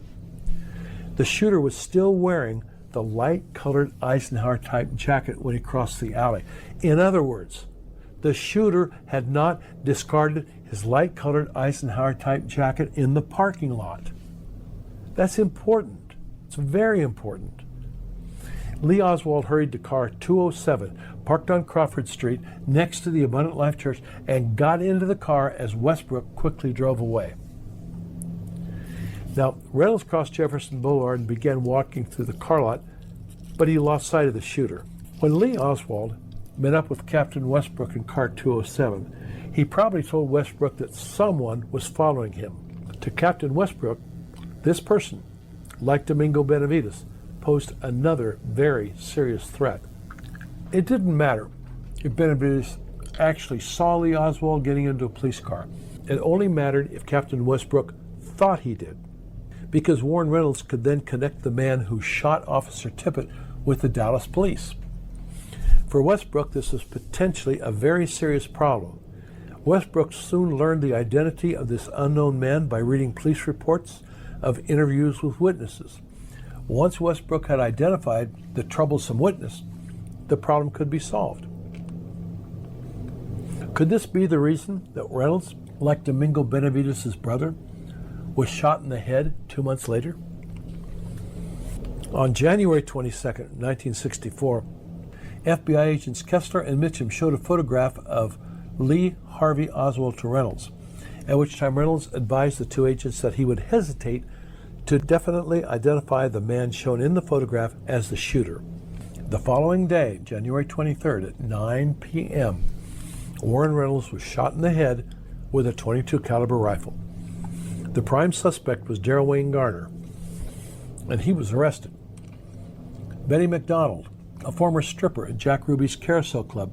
The shooter was still wearing the light-colored Eisenhower-type jacket when he crossed the alley. In other words, the shooter had not discarded his light-colored Eisenhower-type jacket in the parking lot. That's important. It's very important. Lee Oswald hurried to car 207, parked on Crawford Street next to the Abundant Life Church, and got into the car as Westbrook quickly drove away. Now, Reynolds crossed Jefferson Boulevard and began walking through the car lot, but he lost sight of the shooter. When Lee Oswald met up with Captain Westbrook in car 207, he probably told Westbrook that someone was following him. To Captain Westbrook, this person, like Domingo Benavides, posed another very serious threat. It didn't matter if Benavides actually saw Lee Oswald getting into a police car. It only mattered if Captain Westbrook thought he did, because Warren Reynolds could then connect the man who shot Officer Tippett with the Dallas police. For Westbrook, this was potentially a very serious problem. Westbrook soon learned the identity of this unknown man by reading police reports of interviews with witnesses. Once Westbrook had identified the troublesome witness, the problem could be solved. Could this be the reason that Reynolds, like Domingo Benavides' brother, was shot in the head 2 months later? On January 22, 1964, FBI agents Kessler and Mitchum showed a photograph of Lee Harvey Oswald to Reynolds, at which time Reynolds advised the two agents that he would hesitate to definitely identify the man shown in the photograph as the shooter. The following day, January 23rd at 9 p.m., Warren Reynolds was shot in the head with a .22 caliber rifle. The prime suspect was Darrell Wayne Garner, and he was arrested. Betty McDonald, a former stripper at Jack Ruby's Carousel Club,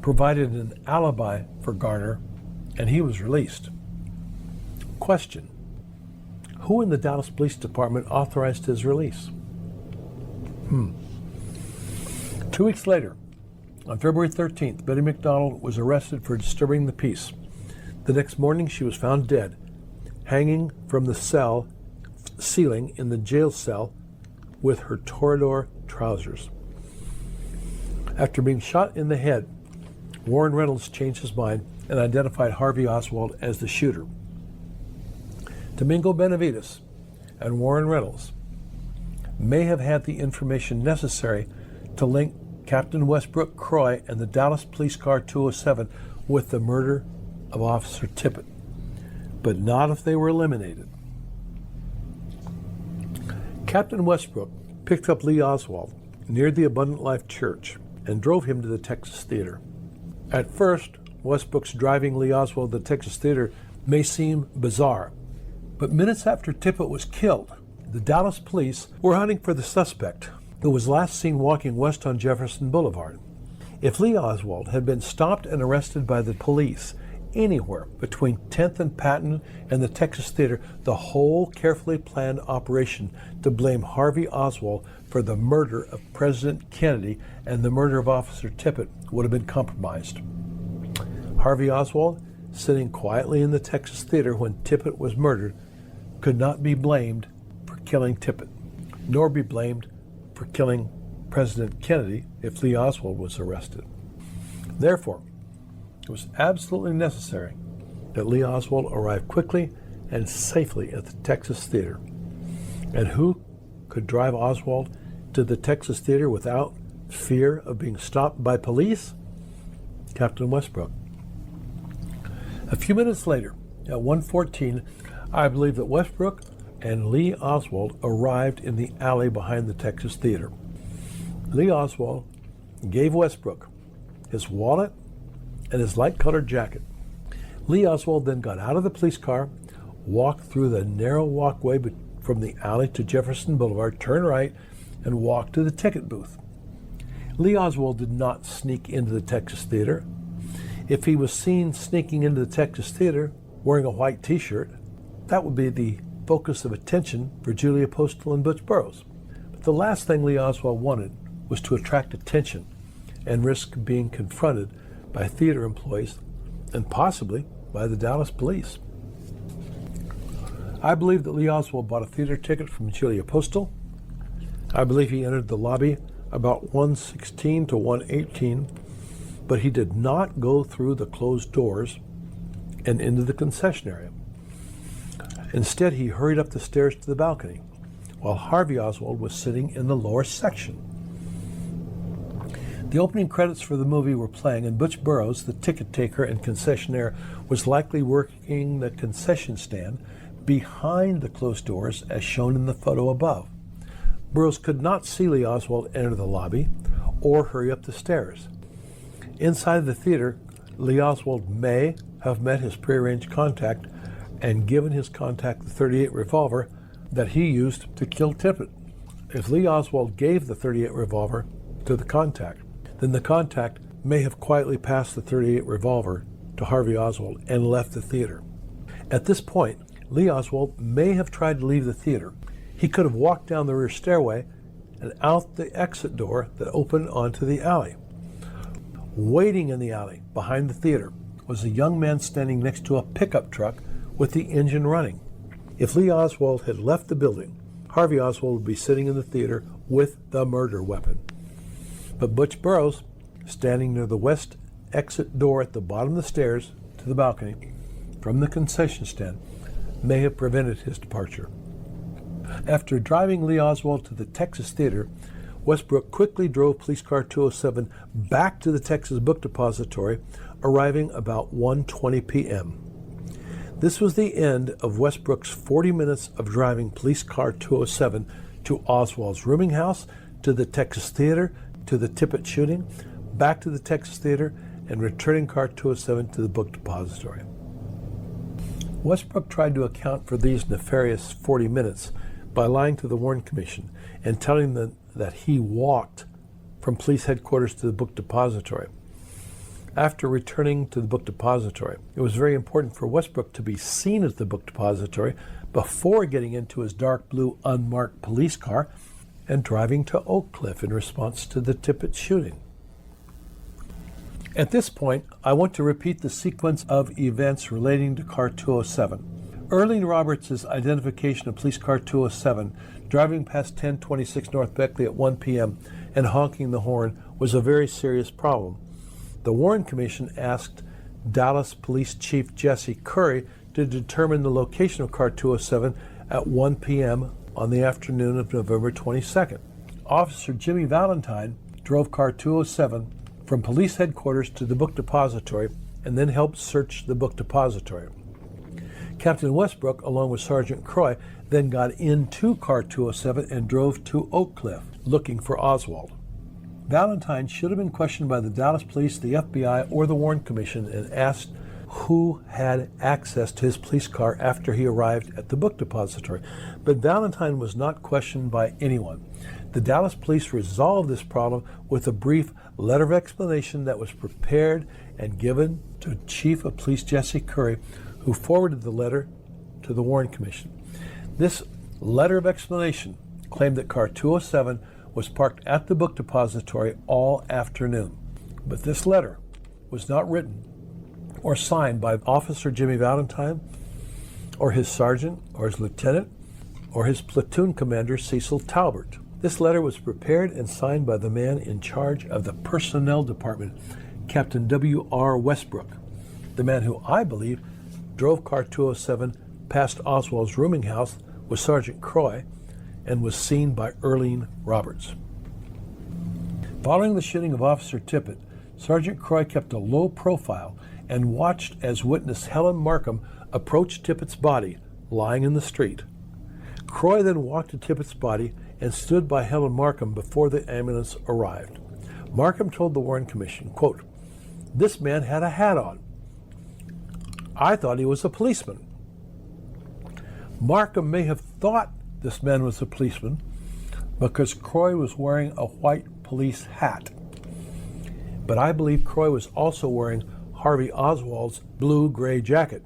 provided an alibi for Garner, and he was released. Question: who in the Dallas Police Department authorized his release? 2 weeks later, on February 13th, Betty McDonald was arrested for disturbing the peace. The next morning, she was found dead, hanging from the cell ceiling in the jail cell with her Toreador trousers. After being shot in the head, Warren Reynolds changed his mind and identified Harvey Oswald as the shooter. Domingo Benavides and Warren Reynolds may have had the information necessary to link Captain Westbrook Croy and the Dallas Police Car 207 with the murder of Officer Tippit, but not if they were eliminated. Captain Westbrook picked up Lee Oswald near the Abundant Life Church and drove him to the Texas Theater. At first, Westbrook's driving Lee Oswald to the Texas Theater may seem bizarre, but minutes after Tippit was killed, the Dallas police were hunting for the suspect who was last seen walking west on Jefferson Boulevard. If Lee Oswald had been stopped and arrested by the police anywhere between 10th and Patton and the Texas Theater, the whole carefully planned operation to blame Harvey Oswald for the murder of President Kennedy and the murder of Officer Tippit would have been compromised. Harvey Oswald, sitting quietly in the Texas Theater when Tippit was murdered, could not be blamed for killing Tippit, nor be blamed for killing President Kennedy if Lee Oswald was arrested. Therefore, it was absolutely necessary that Lee Oswald arrive quickly and safely at the Texas Theater. And who could drive Oswald to the Texas Theater without fear of being stopped by police? Captain Westbrook. A few minutes later, at 1:14, I believe that Westbrook and Lee Oswald arrived in the alley behind the Texas Theater. Lee Oswald gave Westbrook his wallet and his light-colored jacket. Lee Oswald then got out of the police car, walked through the narrow walkway from the alley to Jefferson Boulevard, turned right, and walked to the ticket booth. Lee Oswald did not sneak into the Texas Theater. If he was seen sneaking into the Texas Theater wearing a white t-shirt, that would be the focus of attention for Julia Postel and Butch Burroughs. But the last thing Lee Oswald wanted was to attract attention and risk being confronted by theater employees and possibly by the Dallas police. I believe that Lee Oswald bought a theater ticket from Julia Postel. I believe he entered the lobby about 1:16 to 1:18, but he did not go through the closed doors and into the concession area. Instead, he hurried up the stairs to the balcony, while Harvey Oswald was sitting in the lower section. The opening credits for the movie were playing, and Butch Burroughs, the ticket taker and concessionaire, was likely working the concession stand behind the closed doors as shown in the photo above. Burroughs could not see Lee Oswald enter the lobby or hurry up the stairs. Inside the theater, Lee Oswald may have met his prearranged contact and given his contact the .38 revolver that he used to kill Tippit. If Lee Oswald gave the .38 revolver to the contact, then the contact may have quietly passed the .38 revolver to Harvey Oswald and left the theater. At this point, Lee Oswald may have tried to leave the theater. He could have walked down the rear stairway and out the exit door that opened onto the alley. Waiting in the alley behind the theater was a young man standing next to a pickup truck with the engine running. If Lee Oswald had left the building, Harvey Oswald would be sitting in the theater with the murder weapon. But Butch Burroughs, standing near the west exit door at the bottom of the stairs to the balcony from the concession stand, may have prevented his departure. After driving Lee Oswald to the Texas Theater, Westbrook quickly drove Police Car 207 back to the Texas Book Depository, arriving about 1:20 p.m. This was the end of Westbrook's 40 minutes of driving Police Car 207 to Oswald's rooming house, to the Texas Theater, to the Tippit shooting, back to the Texas Theater, and returning Car 207 to the Book Depository. Westbrook tried to account for these nefarious 40 minutes by lying to the Warren Commission and telling them that he walked from police headquarters to the Book Depository. After returning to the Book Depository, it was very important for Westbrook to be seen at the Book Depository before getting into his dark blue unmarked police car and driving to Oak Cliff in response to the Tippit shooting. At this point, I want to repeat the sequence of events relating to Car 207. Earlene Roberts' identification of police car 207 driving past 1026 North Beckley at 1 p.m. and honking the horn was a very serious problem. The Warren Commission asked Dallas Police Chief Jesse Curry to determine the location of car 207 at 1 p.m. on the afternoon of November 22nd. Officer Jimmy Valentine drove car 207 from police headquarters to the book depository and then helped search the book depository. Captain Westbrook, along with Sergeant Croy, then got into car 207 and drove to Oak Cliff looking for Oswald. Valentine should have been questioned by the Dallas Police, the FBI, or the Warren Commission and asked who had access to his police car after he arrived at the book depository. But Valentine was not questioned by anyone. The Dallas Police resolved this problem with a brief letter of explanation that was prepared and given to Chief of Police Jesse Curry, who forwarded the letter to the Warren Commission. This letter of explanation claimed that car 207 was parked at the book depository all afternoon. But this letter was not written or signed by Officer Jimmy Valentine, or his sergeant, or his lieutenant, or his platoon commander, Cecil Talbert. This letter was prepared and signed by the man in charge of the personnel department, Captain W.R. Westbrook, the man who I believe drove car 207 past Oswald's rooming house with Sergeant Croy and was seen by Earlene Roberts. Following the shooting of Officer Tippit, Sergeant Croy kept a low profile and watched as witness Helen Markham approached Tippit's body lying in the street. Croy then walked to Tippit's body and stood by Helen Markham before the ambulance arrived. Markham told the Warren Commission, quote, "This man had a hat on. I thought he was a policeman." Markham may have thought this man was a policeman because Croy was wearing a white police hat. But I believe Croy was also wearing Harvey Oswald's blue-gray jacket,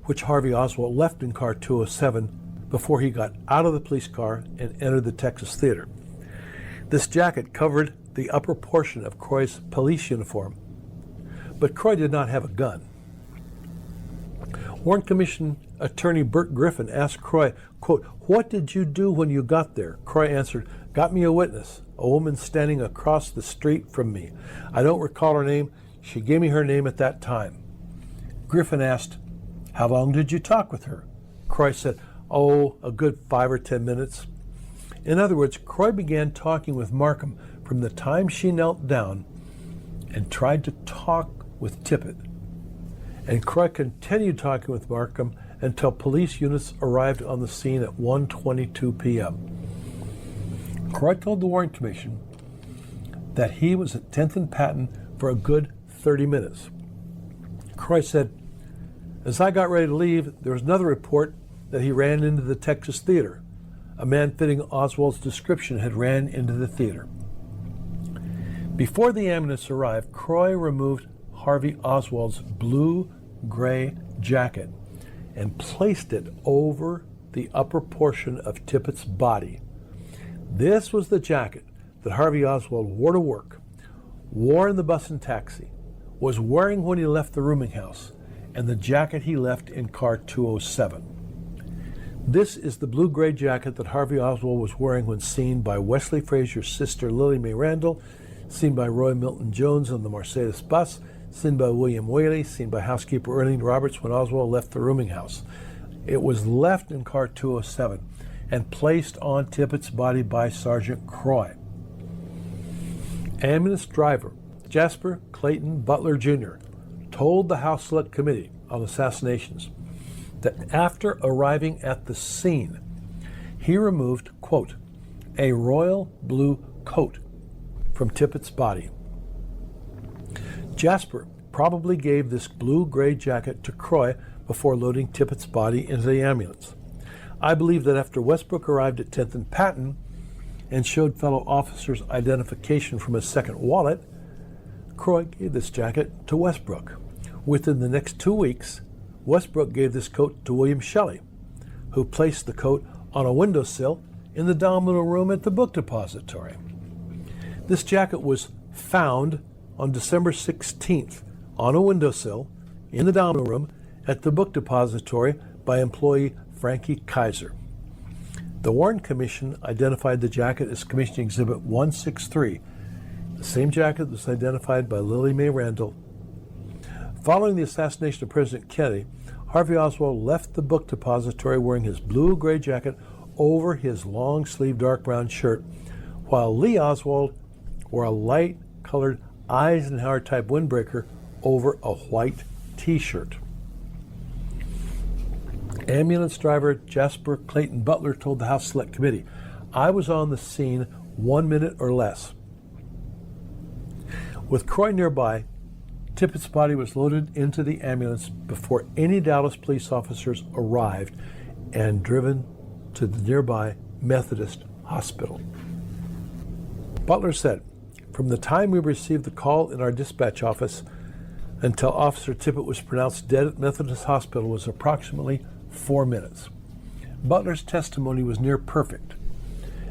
which Harvey Oswald left in car 207 before he got out of the police car and entered the Texas Theater. This jacket covered the upper portion of Croy's police uniform, but Croy did not have a gun. Warren Commission attorney Burt Griffin asked Croy, quote, "What did you do when you got there?" Croy answered, "Got me a witness, a woman standing across the street from me. I don't recall her name. She gave me her name at that time." Griffin asked, "How long did you talk with her?" Croy said, "Oh, a good 5 or 10 minutes. In other words, Croy began talking with Markham from the time she knelt down and tried to talk with Tippit. And Croy continued talking with Markham until police units arrived on the scene at 1:22 p.m. Croy told the Warren Commission that he was at 10th and Patton for a good 30 minutes. Croy said, "As I got ready to leave, there was another report that he ran into the Texas Theater. A man fitting Oswald's description had ran into the theater." Before the ambulance arrived, Croy removed Harvey Oswald's blue-gray jacket and placed it over the upper portion of Tippit's body. This was the jacket that Harvey Oswald wore to work, wore in the bus and taxi, was wearing when he left the rooming house, and the jacket he left in car 207. This is the blue-gray jacket that Harvey Oswald was wearing when seen by Wesley Frazier's sister Lily Mae Randall, seen by Roy Milton Jones on the Mercedes bus, seen by William Whaley, seen by housekeeper Earlene Roberts when Oswald left the rooming house. It was left in car 207 and placed on Tippit's body by Sergeant Croy. Ambulance driver Jasper Clayton Butler Jr. told the House Select Committee on Assassinations that after arriving at the scene, he removed, quote, "a royal blue coat from Tippit's body." Jasper probably gave this blue-gray jacket to Croy before loading Tippit's body into the ambulance. I believe that after Westbrook arrived at 10th and Patton and showed fellow officers identification from his second wallet, Croy gave this jacket to Westbrook. Within the next 2 weeks, Westbrook gave this coat to William Shelley, who placed the coat on a windowsill in the domino room at the book depository. This jacket was found on December 16th on a windowsill in the domino room at the book depository by employee Frankie Kaiser. The Warren Commission identified the jacket as Commission Exhibit 163, the same jacket that was identified by Lily Mae Randall. Following the assassination of President Kennedy, Harvey Oswald left the book depository wearing his blue-gray jacket over his long-sleeved dark brown shirt, while Lee Oswald wore a light-colored Eisenhower-type windbreaker over a white T-shirt. Ambulance driver Jasper Clayton Butler told the House Select Committee, "I was on the scene 1 minute or less." With Croy nearby, Tippett's body was loaded into the ambulance before any Dallas police officers arrived and driven to the nearby Methodist Hospital. Butler said, "From the time we received the call in our dispatch office until Officer Tippett was pronounced dead at Methodist Hospital was approximately 4 minutes. Butler's testimony was near perfect.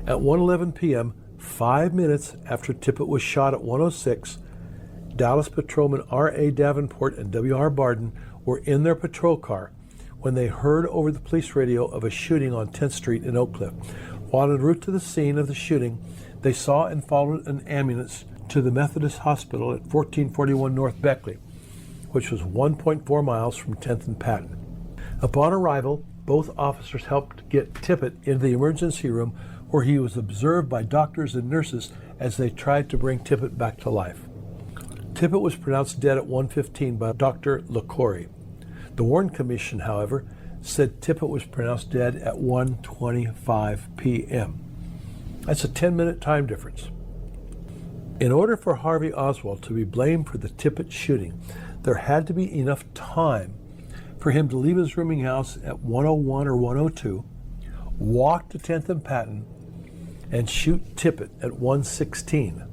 At 1:11 p.m., 5 minutes after Tippett was shot at 106, Dallas patrolmen R.A. Davenport and W.R. Barden were in their patrol car when they heard over the police radio of a shooting on 10th Street in Oak Cliff. While en route to the scene of the shooting, they saw and followed an ambulance to the Methodist Hospital at 1441 North Beckley, which was 1.4 miles from 10th and Patton. Upon arrival, both officers helped get Tippett into the emergency room where he was observed by doctors and nurses as they tried to bring Tippett back to life. Tippett was pronounced dead at 1:15 by Dr. LaCourie. The Warren Commission, however, said Tippett was pronounced dead at 1:25 p.m. That's a 10-minute time difference. In order for Harvey Oswald to be blamed for the Tippett shooting, there had to be enough time for him to leave his rooming house at 1:01 or 1:02, walk to 10th and Patton, and shoot Tippett at 1:16.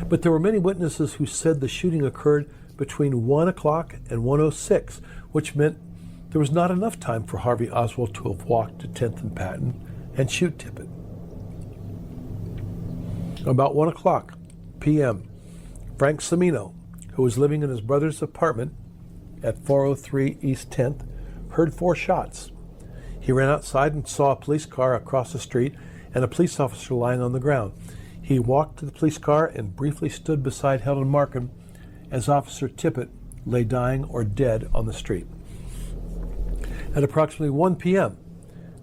But there were many witnesses who said the shooting occurred between 1 o'clock and 1:06, which meant there was not enough time for Harvey Oswald to have walked to 10th and Patton and shoot Tippett. About 1 o'clock p.m., Frank Cimino, who was living in his brother's apartment at 403 East 10th, heard 4 shots. He ran outside and saw a police car across the street and a police officer lying on the ground. He walked to the police car and briefly stood beside Helen Markham as Officer Tippett lay dying or dead on the street. At approximately 1 p.m.,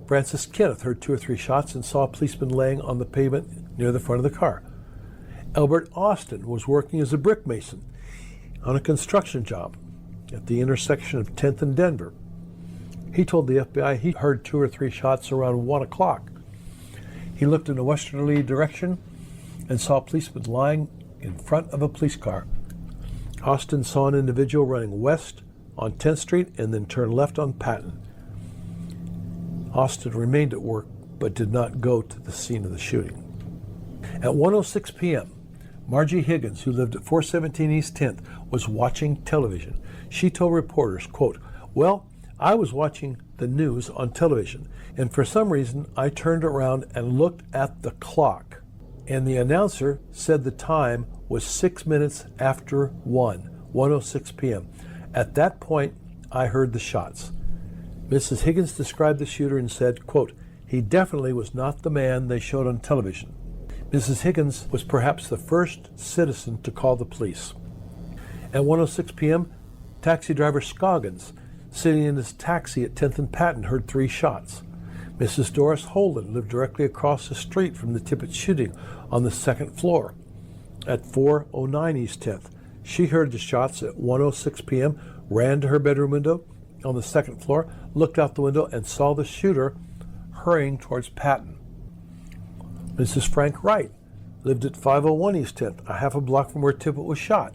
Francis Kenneth heard 2 or 3 shots and saw a policeman laying on the pavement near the front of the car. Albert Austin was working as a brick mason on a construction job at the intersection of 10th and Denver. He told the FBI he heard 2 or 3 shots around 1 o'clock. He looked in a westerly direction and saw a policeman lying in front of a police car. Austin saw an individual running west on 10th Street and then turned left on Patton. Austin remained at work but did not go to the scene of the shooting. At 1:06 p.m., Margie Higgins, who lived at 417 East 10th, was watching television. She told reporters, quote, "Well, I was watching the news on television, and for some reason I turned around and looked at the clock, and the announcer said the time was 6 minutes after 1:06 p.m. At that point, I heard the shots." Mrs. Higgins described the shooter and said, quote, "He definitely was not the man they showed on television." Mrs. Higgins was perhaps the first citizen to call the police. At 1:06 p.m., taxi driver Scoggins, sitting in his taxi at 10th and Patton, heard 3 shots. Mrs. Doris Holden lived directly across the street from the Tippett shooting on the 2nd floor at 409 East 10th. She heard the shots at 1:06 p.m., ran to her bedroom window on the 2nd floor, looked out the window, and saw the shooter hurrying towards Patton. Mrs. Frank Wright lived at 501 East 10th, a half a block from where Tippett was shot.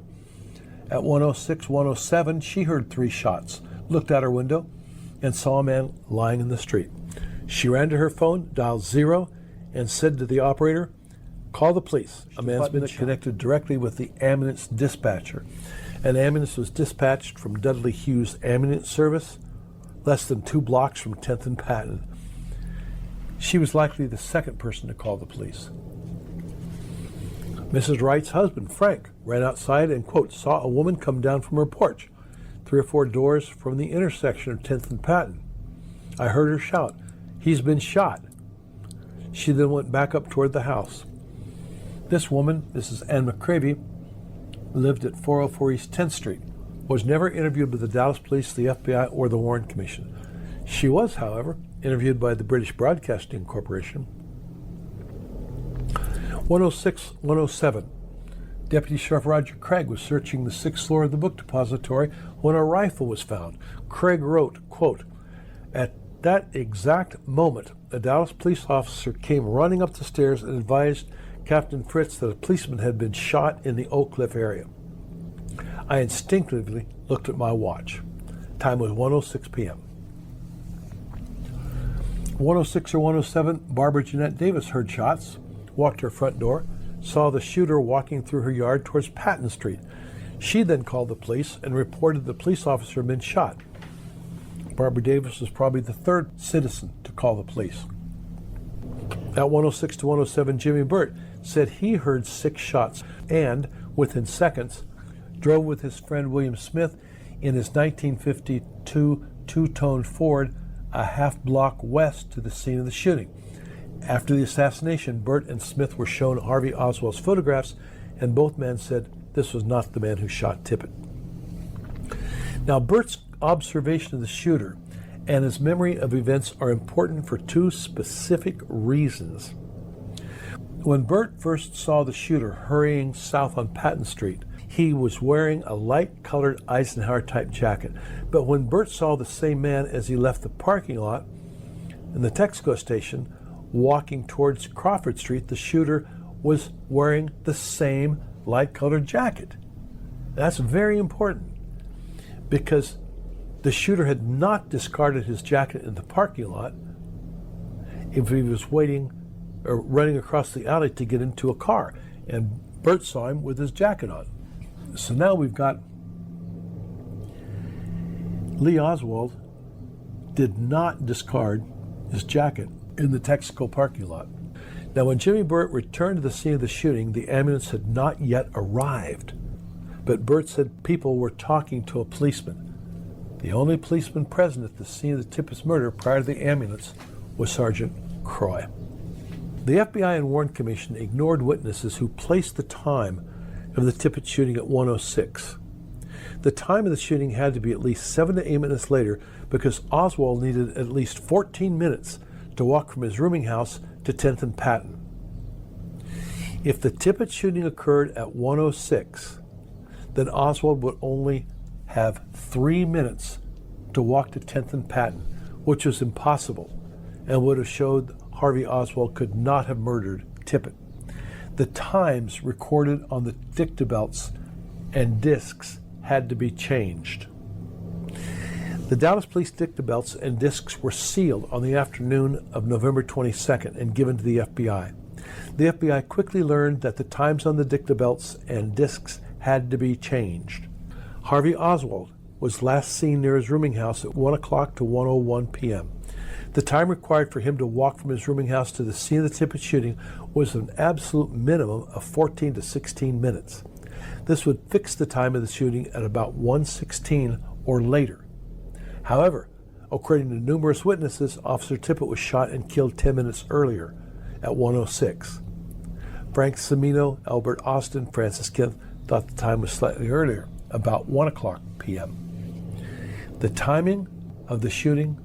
At 1:06, 1:07, she heard 3 shots, looked out her window, and saw a man lying in the street. She ran to her phone, dialed 0, and said to the operator, "Call the police." A man's been connected directly with the ambulance dispatcher. An ambulance was dispatched from Dudley Hughes Ambulance Service, less than 2 blocks from 10th and Patton. She was likely the second person to call the police. Mrs. Wright's husband, Frank, ran outside and, quote, "saw a woman come down from her porch. 3 or 4 doors from the intersection of 10th and Patton. I heard her shout, "He's been shot." She then went back up toward the house. This woman, Mrs. Ann McCravey, lived at 404 East 10th Street, was never interviewed by the Dallas Police, the FBI, or the Warren Commission. She was, however, interviewed by the British Broadcasting Corporation. 106-107. Deputy Sheriff Roger Craig was searching the 6th floor of the book depository when a rifle was found. Craig wrote, quote, "At that exact moment, a Dallas police officer came running up the stairs and advised Captain Fritz that a policeman had been shot in the Oak Cliff area. I instinctively looked at my watch. Time was 1:06 p.m. 106 or 107, Barbara Jeanette Davis heard shots, walked to her front door, saw the shooter walking through her yard towards Patton Street. She then called the police and reported the police officer had been shot. Barbara Davis was probably the 3rd citizen to call the police. At 106 to 107, Jimmy Burt said he heard 6 shots and, within seconds, drove with his friend William Smith in his 1952 two-tone Ford a half block west to the scene of the shooting. After the assassination, Burt and Smith were shown Harvey Oswald's photographs, and both men said this was not the man who shot Tippit. Now, Burt's observation of the shooter and his memory of events are important for 2 specific reasons. When Burt first saw the shooter hurrying south on Patton Street, he was wearing a light-colored Eisenhower-type jacket. But when Burt saw the same man as he left the parking lot in the Texaco station, walking towards Crawford Street, the shooter was wearing the same light-colored jacket. That's very important because the shooter had not discarded his jacket in the parking lot if he was waiting or running across the alley to get into a car, and Burt saw him with his jacket on. So now we've got Lee Oswald did not discard his jacket in the Texaco parking lot. Now, when Jimmy Burt returned to the scene of the shooting, the ambulance had not yet arrived, but Burt said people were talking to a policeman. The only policeman present at the scene of the Tippit's murder prior to the ambulance was Sergeant Croy. The FBI and Warren Commission ignored witnesses who placed the time of the Tippit shooting at 1:06. The time of the shooting had to be at least 7 to 8 minutes later because Oswald needed at least 14 minutes to walk from his rooming house to 10th and Patton. If the Tippit shooting occurred at 1:06, then Oswald would only have 3 minutes to walk to 10th and Patton, which was impossible and would have showed Harvey Oswald could not have murdered Tippit. The times recorded on the dictabelts and discs had to be changed. The Dallas Police dictabelts and discs were sealed on the afternoon of November 22nd and given to the FBI. The FBI quickly learned that the times on the dictabelts and discs had to be changed. Harvey Oswald was last seen near his rooming house at 1 o'clock to 1:01 p.m. The time required for him to walk from his rooming house to the scene of the Tippit shooting was an absolute minimum of 14 to 16 minutes. This would fix the time of the shooting at about 1:16 or later. However, according to numerous witnesses, Officer Tippit was shot and killed 10 minutes earlier at 1:06. Frank Cimino, Albert Austin, Francis Kemp thought the time was slightly earlier, about 1 o'clock p.m. The timing of the shooting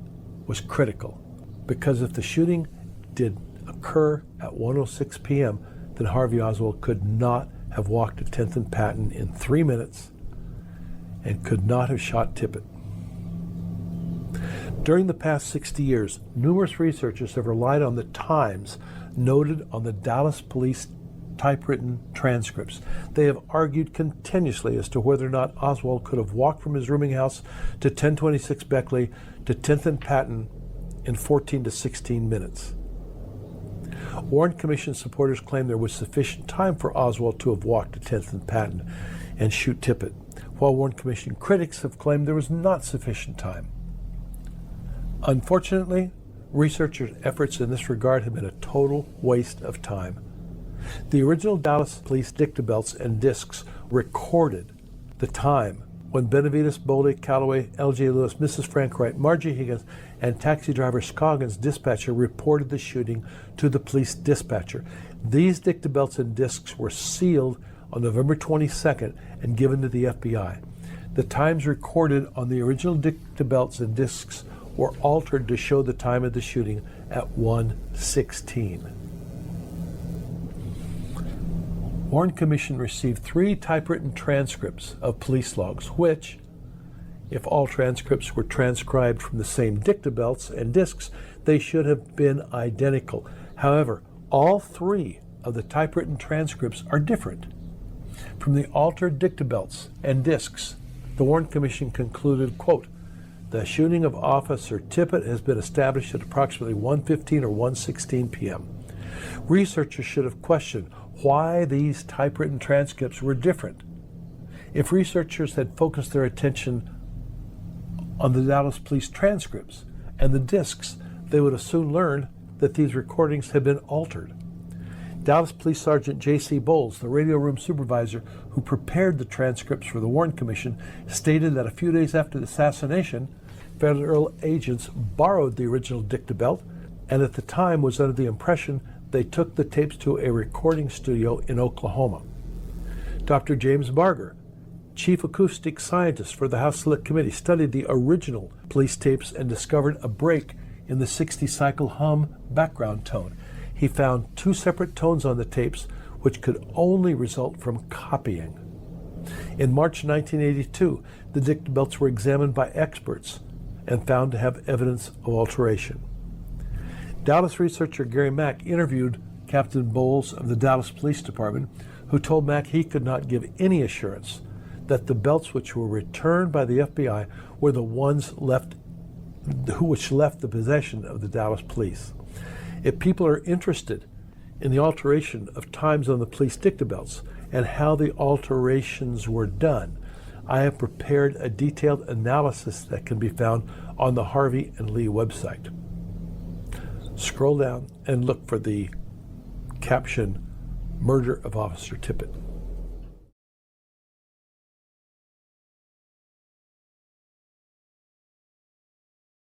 was critical because if the shooting did occur at 1:06 p.m., then Harvey Oswald could not have walked to 10th and Patton in 3 minutes and could not have shot Tippit. During the past 60 years, numerous researchers have relied on the times noted on the Dallas Police typewritten transcripts. They have argued continuously as to whether or not Oswald could have walked from his rooming house to 1026 Beckley to 10th and Patton in 14 to 16 minutes. Warren Commission supporters claim there was sufficient time for Oswald to have walked to 10th and Patton and shoot Tippit, while Warren Commission critics have claimed there was not sufficient time. Unfortunately, researchers' efforts in this regard have been a total waste of time. The original Dallas Police dictabelts and discs recorded the time when Benavides, Boldy, Calloway, L.J. Lewis, Mrs. Frank Wright, Margie Higgins, and taxi driver Scoggins' dispatcher reported the shooting to the police dispatcher. These dictabelts and discs were sealed on November 22nd and given to the FBI. The times recorded on the original dictabelts and discs were altered to show the time of the shooting at 1:16. Warren Commission received 3 typewritten transcripts of police logs, which, if all transcripts were transcribed from the same dictabelts and discs, they should have been identical. However, all 3 of the typewritten transcripts are different. From the altered dictabelts and discs, the Warren Commission concluded, quote, the shooting of Officer Tippit has been established at approximately 1:15 or 1:16 p.m. Researchers should have questioned why these typewritten transcripts were different. If researchers had focused their attention on the Dallas Police transcripts and the discs, they would have soon learned that these recordings had been altered. Dallas Police Sergeant J.C. Bowles, the radio room supervisor who prepared the transcripts for the Warren Commission, stated that a few days after the assassination, federal agents borrowed the original dictabelt and at the time was under the impression they took the tapes to a recording studio in Oklahoma. Dr. James Barger, chief acoustic scientist for the House Select Committee, studied the original police tapes and discovered a break in the 60-cycle hum background tone. He found 2 separate tones on the tapes, which could only result from copying. In March 1982, the dictabelts were examined by experts and found to have evidence of alteration. Dallas researcher Gary Mack interviewed Captain Bowles of the Dallas Police Department, who told Mack he could not give any assurance that the belts which were returned by the FBI were the ones which left the possession of the Dallas police. If people are interested in the alteration of times on the police dictabelts and how the alterations were done, I have prepared a detailed analysis that can be found on the Harvey and Lee website. Scroll down and look for the caption, Murder of Officer Tippit.